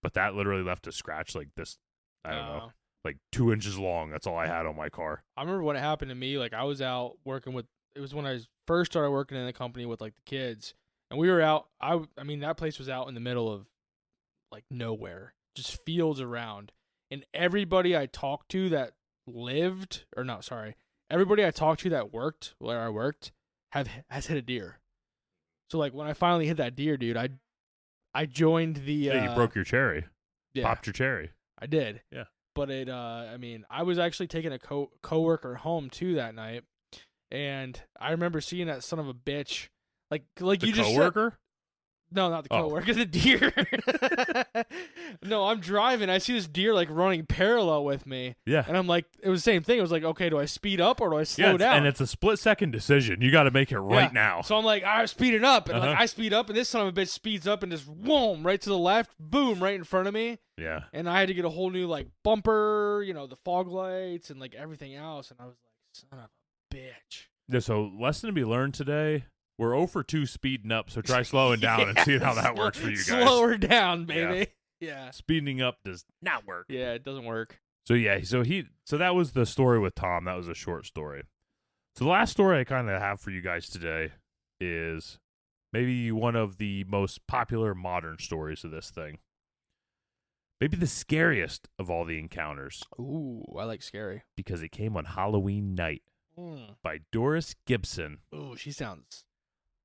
B: But that literally left a scratch like this, I don't know, like 2 inches long. That's all I had on my car.
A: I remember when it happened to me, like I was out working it was when I first started working in the company with like the kids. And we were out, I mean, that place was out in the middle of like nowhere, just fields around. And everybody I talked to that everybody I talked to that worked where I worked has hit a deer. So like when I finally hit that deer, dude, I joined the.
B: Yeah, you broke your cherry.
A: Yeah,
B: popped your cherry.
A: I did.
B: Yeah.
A: But I mean, I was actually taking a coworker home too that night, and I remember seeing that son of a bitch, like
B: the
A: you just
B: coworker.
A: No, not the coworker, the deer. No, I'm driving. I see this deer like running parallel with me.
B: Yeah.
A: And I'm like, it was the same thing. It was like, okay, do I speed up or do I slow down?
B: And it's a split-second decision. You got to make it right now.
A: So I'm like, I'm speeding up. And like I speed up, and this son of a bitch speeds up and just whoom, right to the left, boom, right in front of me.
B: Yeah.
A: And I had to get a whole new like bumper, the fog lights and like everything else. And I was like, son of a bitch.
B: Yeah, so lesson to be learned today. We're 0 for 2 speeding up, so try slowing down and see how that works for you guys.
A: Slow her down, baby. Yeah.
B: Speeding up does not work.
A: Yeah, it doesn't work.
B: So so that was the story with Tom. That was a short story. So the last story I kind of have for you guys today is maybe one of the most popular modern stories of this thing. Maybe the scariest of all the encounters.
A: Ooh, I like scary.
B: Because it came on Halloween night by Doris Gibson.
A: Ooh, she sounds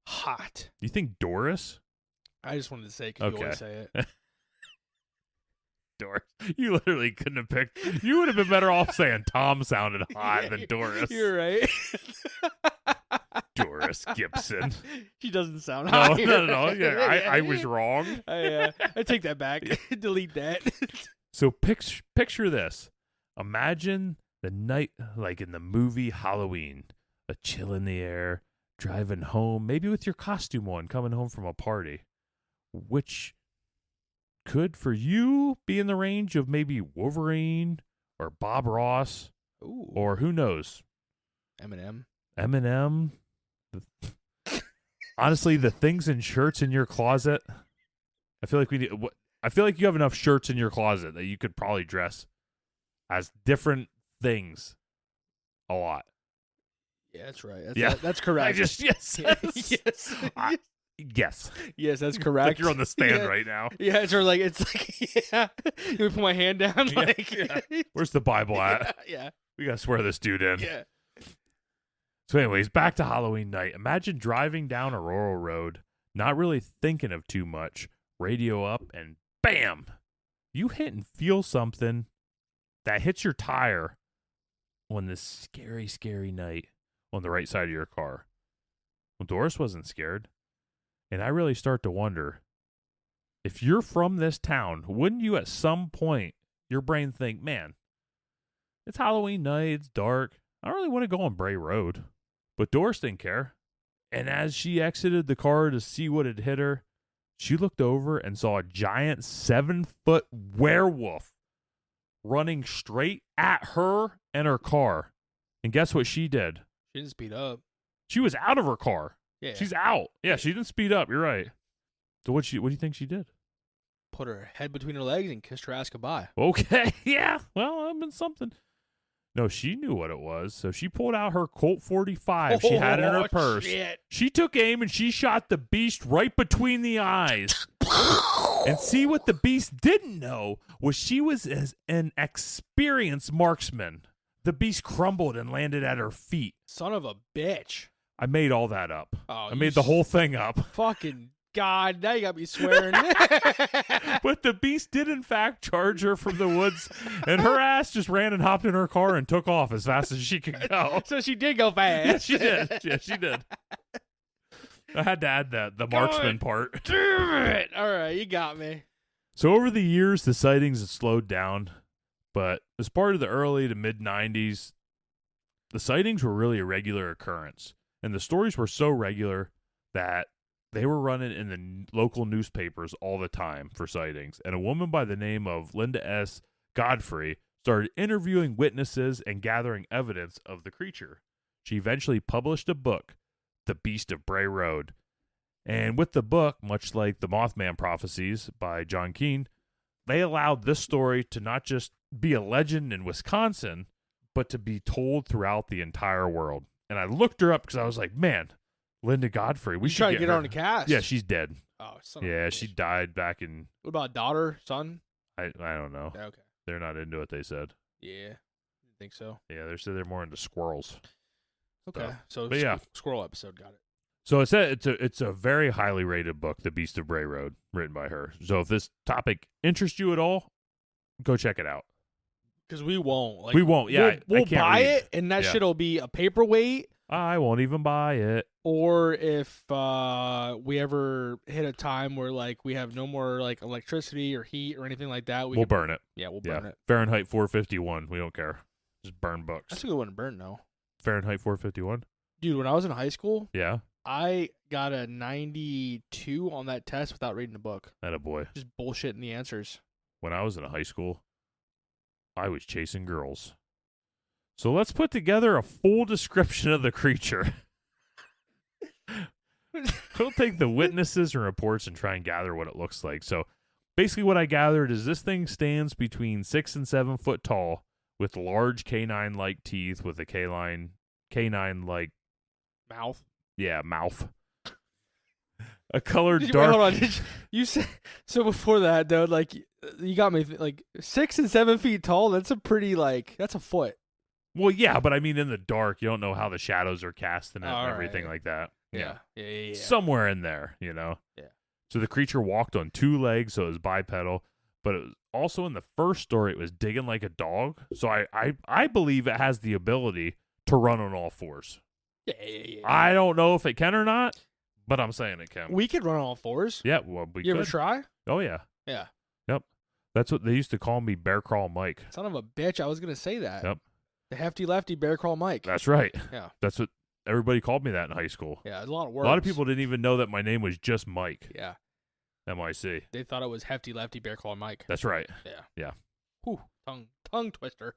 A: hot.
B: You think Doris?
A: I just wanted to say because you always say it.
B: Doris. You literally couldn't have picked. You would have been better off saying Tom sounded hot than Doris.
A: You're right.
B: Doris Gibson.
A: She doesn't sound hot.
B: No. Yeah, I was wrong.
A: I take that back. Delete that.
B: So picture this. Imagine the night like in the movie Halloween. A chill in the air. Driving home, maybe with your costume on, coming home from a party, which could, for you, be in the range of maybe Wolverine or Bob Ross, or who knows,
A: Eminem.
B: Eminem. Honestly, the things and shirts in your closet. I feel like I feel like you have enough shirts in your closet that you could probably dress as different things a lot.
A: Yeah, that's right. That's
B: I
A: correct.
B: just yes.
A: Yes.
B: Yes.
A: Yes, that's correct.
B: Like you're on the stand right now.
A: Yeah, it's like yeah. You put my hand down
B: Yeah. Where's the Bible at?
A: Yeah.
B: We gotta swear this dude in.
A: Yeah.
B: So anyways, back to Halloween night. Imagine driving down a rural road, not really thinking of too much, radio up, and bam! You hit and feel something that hits your tire on this scary, scary night on the right side of your car. Well, Doris wasn't scared. And I really start to wonder, if you're from this town, wouldn't you at some point, your brain think, man, it's Halloween night, it's dark, I don't really want to go on Bray Road. But Doris didn't care. And as she exited the car to see what had hit her, she looked over and saw a giant 7-foot werewolf running straight at her and her car. And guess what she did?
A: She didn't speed up.
B: She was out of her car.
A: Yeah.
B: She's out. Yeah, she didn't speed up. You're right. So what do you think she did?
A: Put her head between her legs and kissed her ass goodbye.
B: Okay. Yeah. Well, I've been something. No, she knew what it was. So she pulled out her Colt 45 she had in her purse.
A: Shit.
B: She took aim and she shot the beast right between the eyes. And see, what the beast didn't know was she was an experienced marksman. The beast crumbled and landed at her feet.
A: Son of a bitch.
B: I made all that up.
A: Oh,
B: I made the whole thing up.
A: Fucking God, now you got me swearing.
B: But the beast did, in fact, charge her from the woods, and her ass just ran and hopped in her car and took off as fast as she could go.
A: So she did go fast.
B: Yes, she did. Yeah, she did. I had to add the marksman part.
A: Damn it. All right, you got me.
B: So over the years, the sightings have slowed down, but as part of the early to mid-90s, the sightings were really a regular occurrence, and the stories were so regular that they were running in the local newspapers all the time for sightings, and a woman by the name of Linda S. Godfrey started interviewing witnesses and gathering evidence of the creature. She eventually published a book, The Beast of Bray Road. And with the book, much like the Mothman Prophecies by John Keane, they allowed this story to not just be a legend in Wisconsin, but to be told throughout the entire world. And I looked her up because I was like, man, Linda Godfrey, we should
A: try to get her
B: her
A: on the cast.
B: Yeah, she's dead.
A: Oh, son of a
B: Yeah,
A: bitch.
B: she died back in.
A: What about daughter, son?
B: I don't know.
A: Okay.
B: They're not into it. They said.
A: Yeah, I think so.
B: Yeah, they said they're more into squirrels.
A: Okay, so
B: But yeah.
A: squirrel episode, got it.
B: So it's a very highly rated book, The Beast of Bray Road, written by her. So if this topic interests you at all, go check it out.
A: Because we won't. Like,
B: We won't, yeah,
A: We'll
B: I can't
A: buy
B: read.
A: it, and that
B: Yeah.
A: shit'll be a paperweight.
B: I won't even buy it.
A: Or if we ever hit a time where like we have no more like electricity or heat or anything like that,
B: We'll burn it.
A: Yeah, we'll burn it.
B: Fahrenheit 451. We don't care. Just burn books.
A: That's a good one to burn, though.
B: Fahrenheit 451.
A: Dude, when I was in high school,
B: Yeah.
A: I got a 92 on that test without reading a book.
B: Attaboy.
A: Just bullshitting the answers.
B: When I was in high school, I was chasing girls. So let's put together a full description of the creature. We'll take the witnesses and reports and try and gather what it looks like. So basically what I gathered is this thing stands between 6 and 7 foot tall with large canine-like teeth with a canine-like
A: Mouth.
B: yeah, mouth. A colored
A: Wait,
B: dark.
A: hold on. You said so before that though. Like you got me like 6 and 7 feet tall. That's a pretty that's a foot.
B: Well, yeah, but I mean in the dark, you don't know how the shadows are cast in it and
A: All
B: everything
A: right.
B: like that.
A: Yeah.
B: Somewhere in there, you know.
A: Yeah.
B: So the creature walked on 2 legs, so it was bipedal, but it was also in the first story it was digging like a dog. So I believe it has the ability to run on all 4s.
A: Yeah.
B: I don't know if it can or not, but I'm saying it can.
A: We could run on all 4s.
B: Yeah, well, we
A: You
B: could.
A: ever try?
B: Oh yeah.
A: Yeah.
B: Yep. That's what they used to call me, Bear Crawl Mike.
A: Son of a bitch. I was gonna say that.
B: Yep.
A: The hefty lefty bear crawl Mike.
B: That's right.
A: Yeah.
B: That's what everybody called me that in high school.
A: Yeah, there's a lot of words.
B: A lot of people didn't even know that my name was just Mike.
A: Yeah.
B: M-I-C.
A: They thought it was hefty lefty bear crawl Mike.
B: That's right.
A: Yeah.
B: Yeah.
A: Whew. Tongue twister.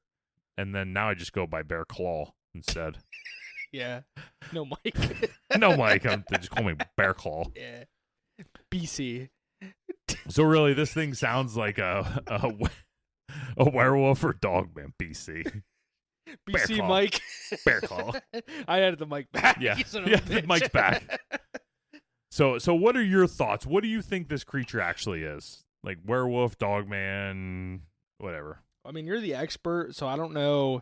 B: And then now I just go by Bear Claw instead.
A: Yeah. No, Mike.
B: No, Mike. They just call me Bear Claw.
A: Yeah. BC.
B: So really, this thing sounds like a werewolf or dog man. BC.
A: BC
B: Claw.
A: Mike.
B: Bear Claw.
A: I added the mic back.
B: Yeah.
A: You son of a
B: Yeah, the
A: bitch.
B: mic's back. So what are your thoughts? What do you think this creature actually is? Like werewolf, dogman, whatever.
A: I mean, you're the expert, so I don't know.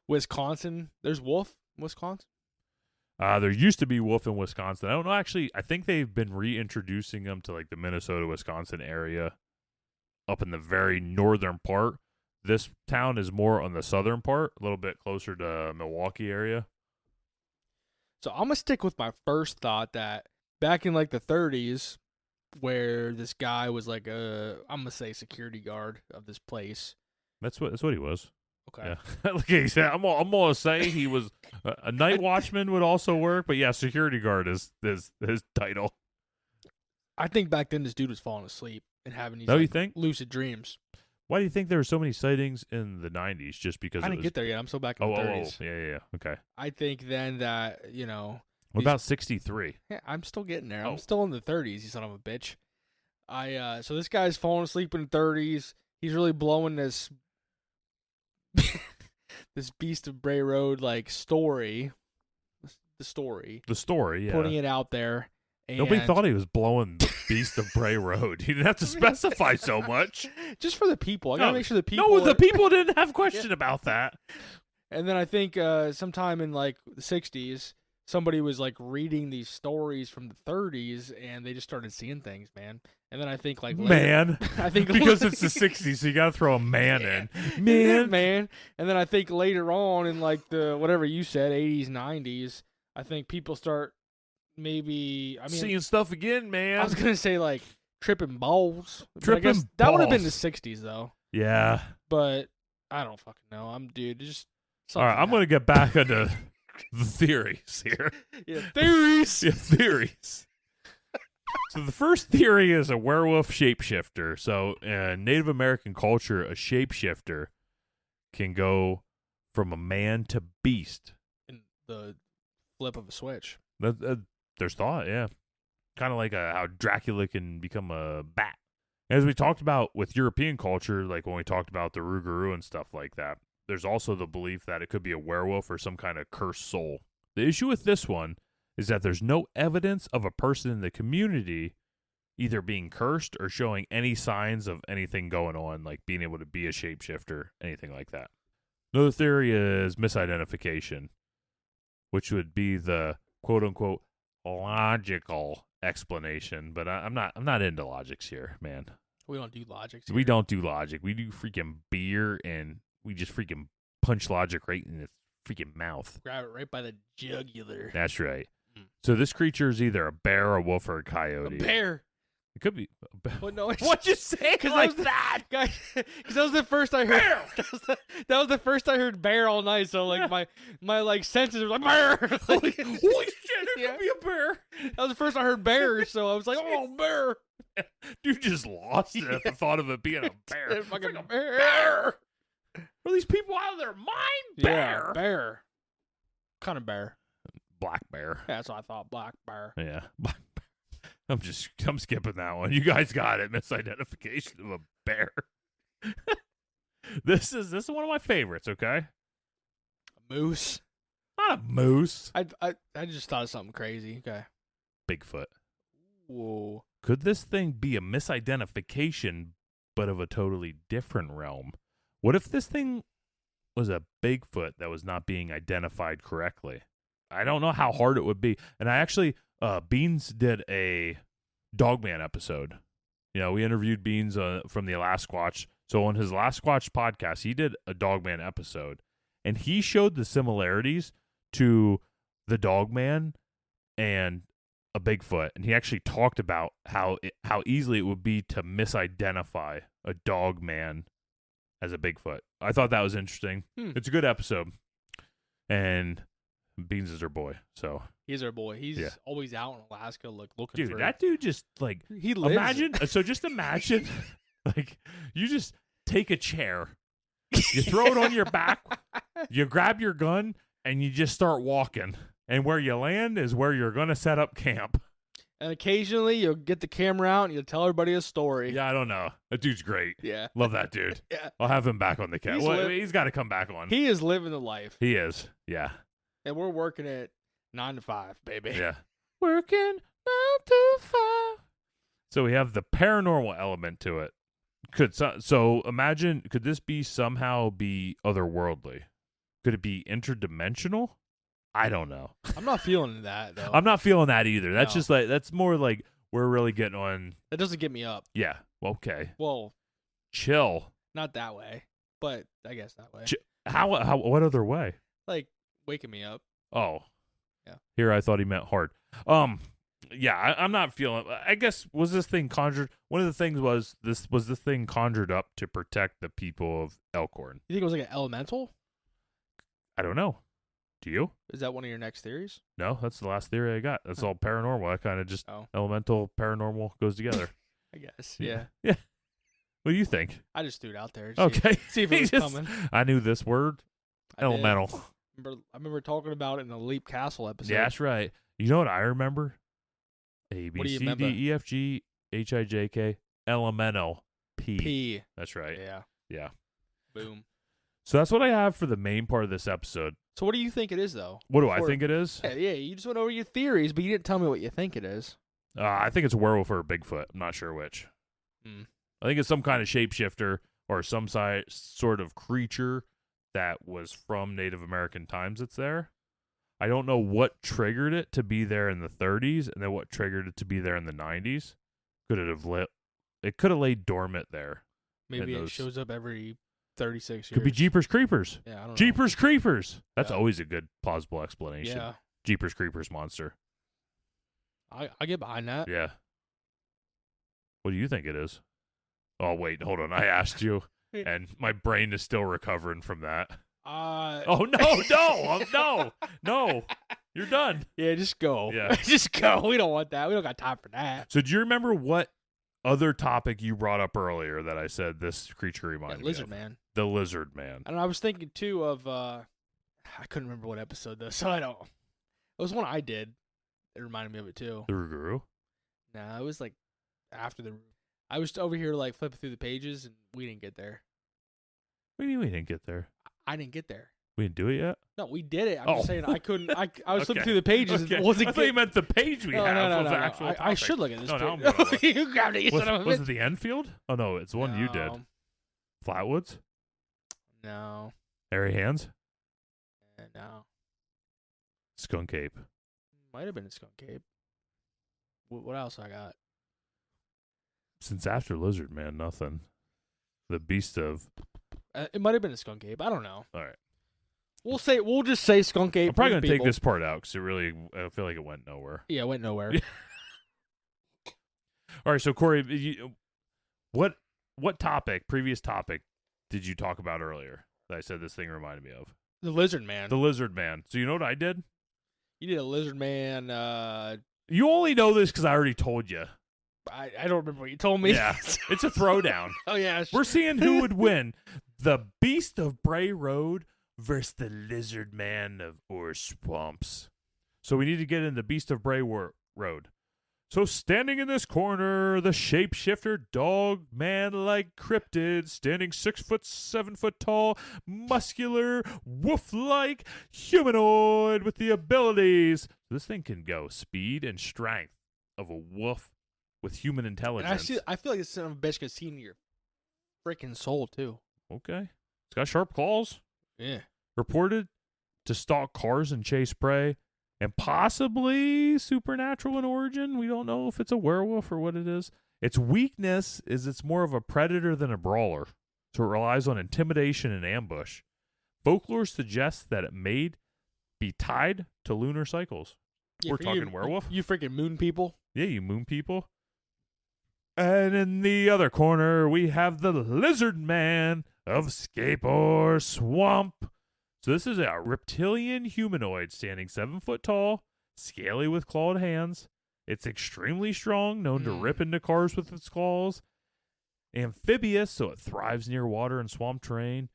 A: Wisconsin, there's wolf in Wisconsin.
B: There used to be wolf in Wisconsin. I don't know. Actually, I think they've been reintroducing them to like the Minnesota, Wisconsin area, up in the very northern part. This town is more on the southern part, a little bit closer to Milwaukee area.
A: So I'm gonna stick with my first thought that back in like the 30s, where this guy was like I'm gonna say security guard of this place.
B: That's what he was.
A: Okay.
B: Yeah. Like he said, I'm gonna say he was a night watchman would also work, but yeah, security guard is his title.
A: I think back then this dude was falling asleep and having these
B: No, you think?
A: lucid dreams.
B: Why do you think there were so many sightings in the 90s? Just because
A: I didn't get there yet. I'm still back in the 30s.
B: Yeah. Okay.
A: I think then that,
B: What about 63?
A: yeah, I'm still getting there.
B: Oh.
A: I'm still in the 30s, you son of a bitch. So this guy's falling asleep in the 30s. He's really blowing this this Beast of Bray Road like story. The story.
B: The story, yeah.
A: Putting it out there. And
B: Nobody thought he was blowing the Beast of Bray Road. He didn't have to specify so much.
A: Just for the people. I gotta make sure the people.
B: No, the people didn't have question about that.
A: And then I think sometime in like the 60s, somebody was like reading these stories from the 30s, and they just started seeing things, man. And then I think like later,
B: Man.
A: I think
B: Because it's the 60s, so you got to throw a man in. Man.
A: man. And then I think later on in like the whatever you said, 80s, 90s, I think people start maybe. I mean,
B: Seeing stuff again, man.
A: I was gonna say like tripping balls. But I
B: Tripping
A: guess that would have been the
B: balls.
A: 60s though.
B: Yeah.
A: But I don't fucking know. Just.
B: All right, I'm going to get back into the theories here.
A: Yeah, theories.
B: Yeah, theories. So the first theory is a werewolf shapeshifter. So in Native American culture, a shapeshifter can go from a man to beast.
A: In the flip of a switch.
B: There's thought, yeah. Kind of like how Dracula can become a bat. As we talked about with European culture, like when we talked about the Rougarou and stuff like that, there's also the belief that it could be a werewolf or some kind of cursed soul. The issue with this one is that there's no evidence of a person in the community either being cursed or showing any signs of anything going on, like being able to be a shapeshifter, anything like that. Another theory is misidentification, which would be the quote-unquote logical explanation, but I'm not into logics here, man.
A: We don't do logic.
B: We don't do logic. We do freaking beer, and we just freaking punch logic right in the freaking mouth.
A: Grab it right by the jugular.
B: That's right. So this creature is either a bear, a wolf, or a coyote.
A: A bear.
B: It could be.
A: But no,
B: What'd you say like that?
A: Guys, because that was the first I heard. That was the first I heard bear all night. So like my like senses were like bear.
B: Holy shit! It
A: Yeah.
B: could be a bear.
A: That was the first I heard bear. So I was like, oh, bear.
B: Dude just lost it at the thought of it being a bear.
A: Fucking
B: Freaking
A: bear.
B: Are these people out of their mind?
A: Yeah,
B: Bear.
A: bear. Kind of bear.
B: Black bear.
A: Yeah, that's what I thought. Black bear.
B: Yeah. Black bear. I'm skipping that one. You guys got it. Misidentification of a bear. This is one of my favorites, okay?
A: Moose.
B: Not a moose.
A: I just thought of something crazy. Okay.
B: Bigfoot.
A: Whoa.
B: Could this thing be a misidentification, but of a totally different realm? What if this thing was a Bigfoot that was not being identified correctly? I don't know how hard it would be. And I actually, Beans did a Dogman episode. You know, we interviewed Beans from the Alasquatch. So on his Alasquatch podcast, he did a Dogman episode. And he showed the similarities to the Dogman and a Bigfoot. And he actually talked about how easily it would be to misidentify a Dogman as a Bigfoot. I thought that was interesting. It's a good episode. And Beans is our boy, so
A: He's our boy. He's always out in Alaska looking
B: dude,
A: for...
B: that dude just like
A: He lives...
B: just imagine like you just take a chair, you throw it on your back, you grab your gun, and you just start walking. And where you land is where you're going to set up camp.
A: And occasionally you'll get the camera out and you'll tell everybody a story.
B: Yeah, I don't know. That dude's great.
A: Yeah.
B: Love that dude.
A: Yeah.
B: I'll have him back on the cat. He's got to come back on.
A: He is living the life.
B: He is. Yeah.
A: And we're working at 9 to 5, baby.
B: Yeah. Working 9 to 5. So we have the paranormal element to it. So imagine, could this be somehow be otherworldly? Could it be interdimensional? I don't know.
A: I'm not feeling that, though.
B: I'm not feeling that either. That's
A: No.
B: just like, that's more like we're really getting on.
A: That doesn't get me up.
B: Yeah. Okay.
A: Well,
B: Chill.
A: not that way, but I guess that way.
B: How, what other way?
A: Like, waking me up.
B: Oh.
A: Yeah.
B: Here I thought he meant hard. Yeah, I'm not feeling. I guess was this thing conjured? One of the things was this thing conjured up to protect the people of Elkhorn.
A: You think it was like an elemental?
B: I don't know. Do you?
A: Is that one of your next theories?
B: No, that's the last theory I got. That's all paranormal. I kind of just elemental paranormal goes together.
A: I guess. Yeah.
B: Yeah. What do you think?
A: I just threw it out there.
B: Okay.
A: See if it was coming.
B: I knew this word. Elemental.
A: I remember talking about it in the Leap Castle episode.
B: Yeah, that's right. You know what I remember? A,
A: What do
B: B,
A: you
B: C,
A: remember?
B: D, E, F, G, H, I, J, K, elemental, P.
A: P.
B: That's right.
A: Yeah.
B: Yeah.
A: Boom.
B: So that's what I have for the main part of this episode.
A: So what do you think it is, though?
B: What do I think it is?
A: Yeah, you just went over your theories, but you didn't tell me what you think it is.
B: I think it's a werewolf or a Bigfoot. I'm not sure which. I think it's some kind of shapeshifter or some sort of creature that was from Native American times that's there. I don't know what triggered it to be there in the 30s and then what triggered it to be there in the 90s. It could have laid dormant there.
A: Maybe it shows up every 36 years.
B: Could be Jeepers Creepers.
A: Yeah, I don't know.
B: Jeepers Creepers. That's
A: Yeah.
B: always a good plausible explanation.
A: Yeah.
B: Jeepers Creepers monster.
A: I get behind that.
B: Yeah. What do you think it is? Oh, wait, hold on. I asked you, and my brain is still recovering from that. Oh, no. You're done.
A: Yeah, just go.
B: Yeah.
A: Just go. We don't want that. We don't got time for that.
B: So do you remember what other topic you brought up earlier that I said this creature reminded me
A: Lizard
B: of?
A: Man.
B: The Lizard Man.
A: And I was thinking, too, of, I couldn't remember what episode, though, so I don't. It was one I did. It reminded me of it, too.
B: The Rougarou?
A: Nah, it was, like, after the... I was over here, like, flipping through the pages, and we didn't get there.
B: What do you mean we didn't get there?
A: I didn't get there.
B: We didn't do it yet?
A: No, we did it. I'm just saying I couldn't. I was
B: Okay.
A: flipping through the pages.
B: Okay.
A: And wasn't
B: I thought you meant the page we have of the actual topic.
A: I should look at this.
B: No, now
A: page.
B: I'm gonna look.
A: You grabbed it, you son of a
B: Was
A: bitch.
B: it the Enfield? Oh, no, it's the one you did. Flatwoods?
A: No.
B: Hairy Hands?
A: No.
B: Skunk Ape.
A: Might have been a Skunk Cape. What else I got?
B: Since after Lizard Man, nothing. The Beast of...
A: It might have been a Skunk Ape. I don't know.
B: All right.
A: We'll just say Skunk Ape.
B: I'm probably
A: for
B: going
A: the
B: to take
A: people.
B: this part out because I feel like it went nowhere.
A: Yeah, it went nowhere.
B: All right, so Corey, what previous topic did you talk about earlier that I said this thing reminded me of?
A: The Lizard Man.
B: The Lizard Man. So you know what I did?
A: You did a Lizard Man.
B: You only know this because I already told you.
A: I don't remember what you told me.
B: Yeah, it's a throwdown.
A: Oh, yeah.
B: We're seeing who would win. The Beast of Bray Road versus the Lizard Man of Ore Swamps. So we need to get in the Beast of Bray Road. So standing in this corner, the shapeshifter dog man-like cryptid, standing 6 foot, 7 foot tall, muscular, wolf-like humanoid with the abilities. This thing can go speed and strength of a wolf with human intelligence.
A: And I feel like this son of a bitch can see into your freaking soul, too.
B: Okay. It's got sharp claws.
A: Yeah.
B: Reported to stalk cars and chase prey, and possibly supernatural in origin. We don't know if it's a werewolf or what it is. Its weakness is it's more of a predator than a brawler, so it relies on intimidation and ambush. Folklore suggests that it may be tied to lunar cycles.
A: Yeah,
B: We're
A: for
B: talking
A: you,
B: werewolf?
A: You freaking moon people.
B: Yeah, you moon people. And in the other corner, we have the Lizard Man of Scape Swamp. So this is a reptilian humanoid standing 7 foot tall, scaly with clawed hands. It's extremely strong, known to rip into cars with its claws. Amphibious, so it thrives near water and swamp terrain.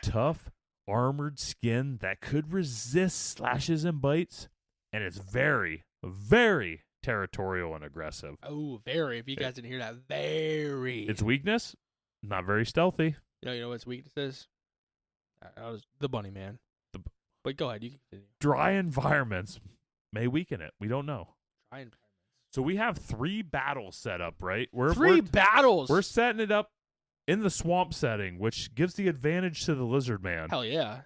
B: Tough, armored skin that could resist slashes and bites. and it's very, very territorial and aggressive.
A: Oh, very. If you guys didn't hear that, very.
B: Its weakness, not very stealthy.
A: You know what its weakness is? The bunny man. But go ahead, you can continue.
B: Dry environments may weaken it. We don't know.
A: Dry environments.
B: So we have 3 battles set up, right?
A: Three battles.
B: We're setting it up in the swamp setting, which gives the advantage to the lizard man.
A: Hell yeah.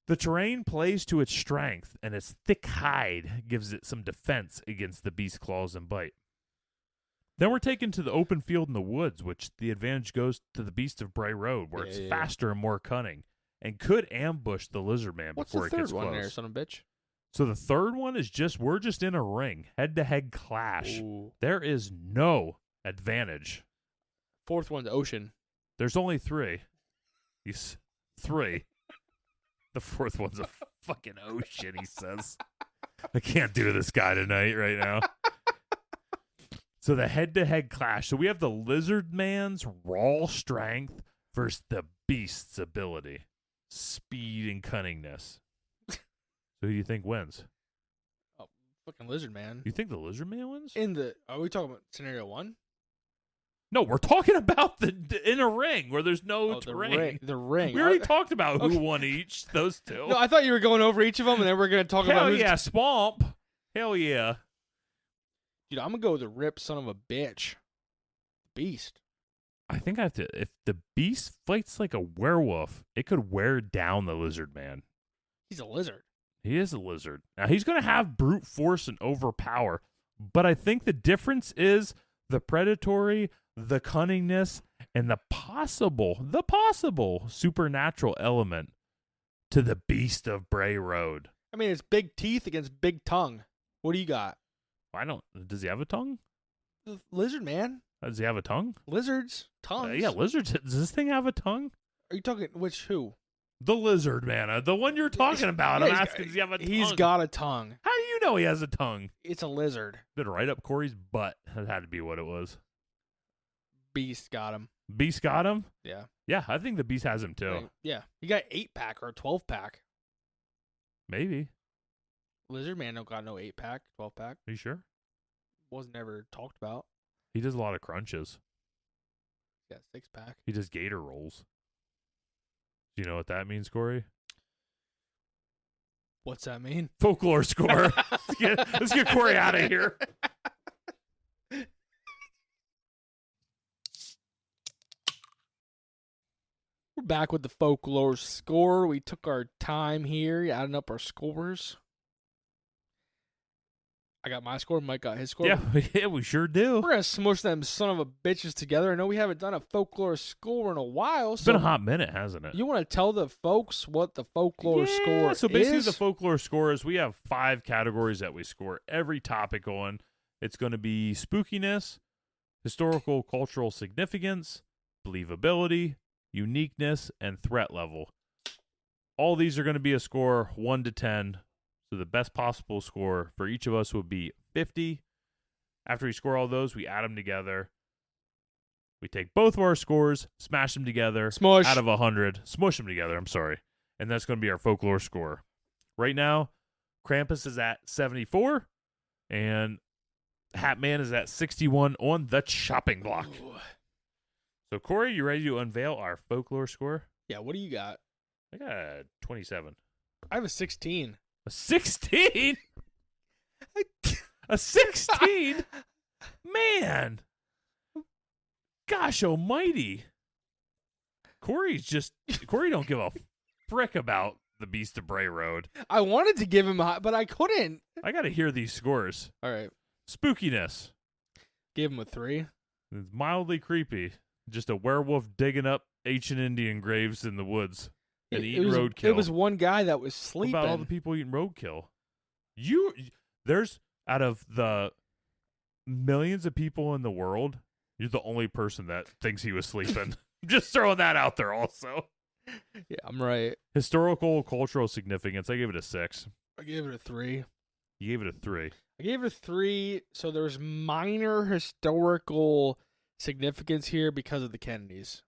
B: The terrain plays to its strength, and its thick hide gives it some defense against the beast's claws and bite. Then we're taken to the open field in the woods, which the advantage goes to the Beast of Bray Road, where it's faster and more cunning, and could ambush the lizard man before it gets close.
A: What's the third one there, son of a bitch?
B: So the third one is we're just in a ring, head-to-head clash.
A: Ooh.
B: There is no advantage.
A: Fourth one's ocean.
B: There's only 3. These 3. The fourth one's a fucking ocean, he says. I can't do this guy tonight right now. So the head-to-head clash. So we have the lizard man's raw strength versus the beast's ability, speed, and cunningness. So who do you think wins?
A: Oh, fucking lizard man.
B: You think the lizard man wins?
A: Are we talking about scenario 1?
B: No, we're talking about in a ring where there's no terrain.
A: The ring.
B: We already talked about who won each. Those 2.
A: No, I thought you were going over each of them, and then we're going to talk about who's...
B: Hell yeah, swamp. Hell yeah.
A: Dude, I'm going to go with the rip son of a bitch. Beast.
B: I think I have to... If the beast fights like a werewolf, it could wear down the lizard man.
A: He's a lizard.
B: He is a lizard. Now, he's going to have brute force and overpower, but I think the difference is the predatory, the cunningness, and the possible supernatural element to the Beast of Bray Road.
A: I mean, it's big teeth against big tongue. What do you got?
B: Does he have a tongue?
A: The lizard man.
B: Does he have a tongue?
A: Lizards. Tongues.
B: Yeah, lizards. Does this thing have a tongue?
A: Are you talking, who?
B: The lizard man. The one you're talking about.
A: Yeah,
B: I'm asking, does he have a tongue?
A: He's got a tongue.
B: How do you know he has a tongue?
A: It's a lizard.
B: Did it right up Corey's butt? That had to be what it was.
A: Beast got him.
B: Beast got him?
A: Yeah.
B: Yeah, I think the Beast has him too.
A: Yeah. He got 8-pack or a 12-pack.
B: Maybe.
A: Lizard man don't got no 8-pack, 12-pack.
B: Are you sure?
A: Wasn't ever talked about.
B: He does a lot of crunches.
A: He got 6-pack.
B: He does gator rolls. Do you know what that means, Corey?
A: What's that mean?
B: Folklore score. Let's get Corey out of here.
A: We're back with the folklore score. We took our time here, adding up our scores. I got my score. Mike got his score.
B: Yeah, we sure do.
A: We're going to smush them son of a bitches together. I know we haven't done a folklore score in a while.
B: It's been a hot minute, hasn't it?
A: You want to tell the folks what the folklore score is?
B: So basically the folklore score is we have 5 categories that we score every topic on. It's going to be spookiness, historical cultural significance, believability, uniqueness, and threat level. All these are going to be a score 1 to 10. So the best possible score for each of us would be 50. After we score all those, we add them together. We take both of our scores, smash them together.
A: Smush.
B: Out of 100. Smush them together, I'm sorry. And that's going to be our folklore score. Right now, Krampus is at 74. And Hatman is at 61 on the chopping block.
A: Ooh.
B: So, Corey, you ready to unveil our folklore score?
A: Yeah, what do you got?
B: I got a 27.
A: I have a 16.
B: A 16? A 16? Man. Gosh almighty. Corey don't give a frick about the Beast of Bray Road.
A: I wanted to give him a high, but I couldn't.
B: I got to hear these scores.
A: All right.
B: Spookiness.
A: Give him a 3.
B: It's mildly creepy. Just a werewolf digging up ancient Indian graves in the woods and eating roadkill.
A: It was one guy that was sleeping.
B: What about all the people eating roadkill? There's out of the millions of people in the world, you're the only person that thinks he was sleeping. Just throwing that out there also.
A: Yeah, I'm right.
B: Historical, cultural significance. I gave it a 6.
A: I gave it a 3.
B: You gave it a 3.
A: I gave it a 3. So there's minor historical significance here because of the Kennedys.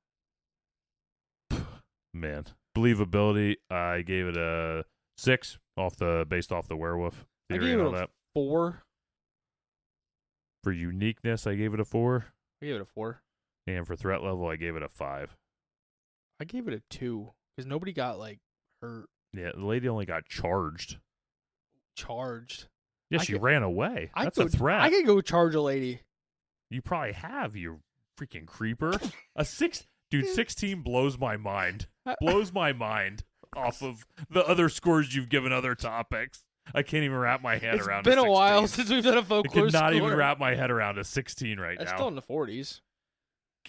B: Man. Believability, I gave it a 6 based off the werewolf.
A: I
B: theory
A: gave
B: and
A: it
B: all
A: a
B: that.
A: 4.
B: For uniqueness, I gave it a 4.
A: I gave it a 4.
B: And for threat level, I gave it a 5.
A: I gave it a 2 because nobody got like hurt,
B: Yeah, the lady only got charged.
A: charged.
B: Yeah,
A: I
B: she
A: could-
B: ran away. That's a threat.
A: I could go charge a lady.
B: You probably have, you freaking creeper. Dude, 16 blows my mind. Blows my mind off of the other scores you've given other topics. I can't even wrap my head
A: It's
B: around
A: been
B: a
A: a while
B: 16.
A: since we've done a
B: I
A: folklore
B: cannot
A: score.
B: even wrap my head around a 16 right
A: That's
B: now.
A: still in the 40s.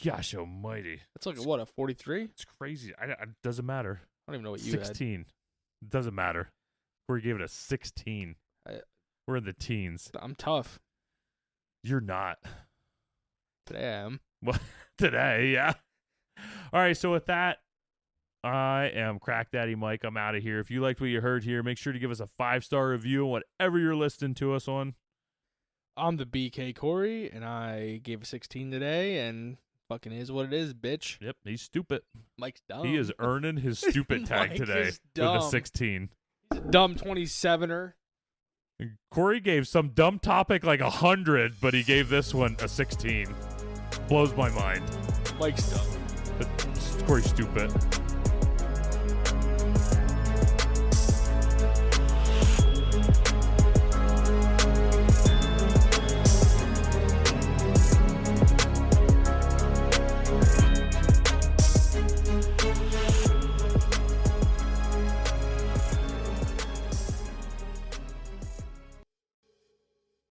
B: Gosh almighty.
A: That's like what, a 43?
B: It's crazy. It doesn't matter.
A: I don't even know what you had.
B: 16. It doesn't matter. We gave it a 16. We're in the teens.
A: I'm tough.
B: You're not.
A: Today I am.
B: Well, today, yeah. All right, so with that, I am Crack Daddy Mike. I'm out of here. If you liked what you heard here, make sure to give us a 5-star review on whatever you're listening to us on.
A: I'm the BK Corey, and I gave a 16 today, and fucking is what it is, bitch.
B: Yep, he's stupid.
A: Mike's dumb.
B: He is earning his stupid tag
A: Mike
B: today
A: is
B: with a
A: dumb.
B: 16.
A: He's a dumb 27er.
B: And Corey gave some dumb topic like 100, but he gave this one a 16. Blows my mind.
A: Mike's dumb.
B: Corey's stupid.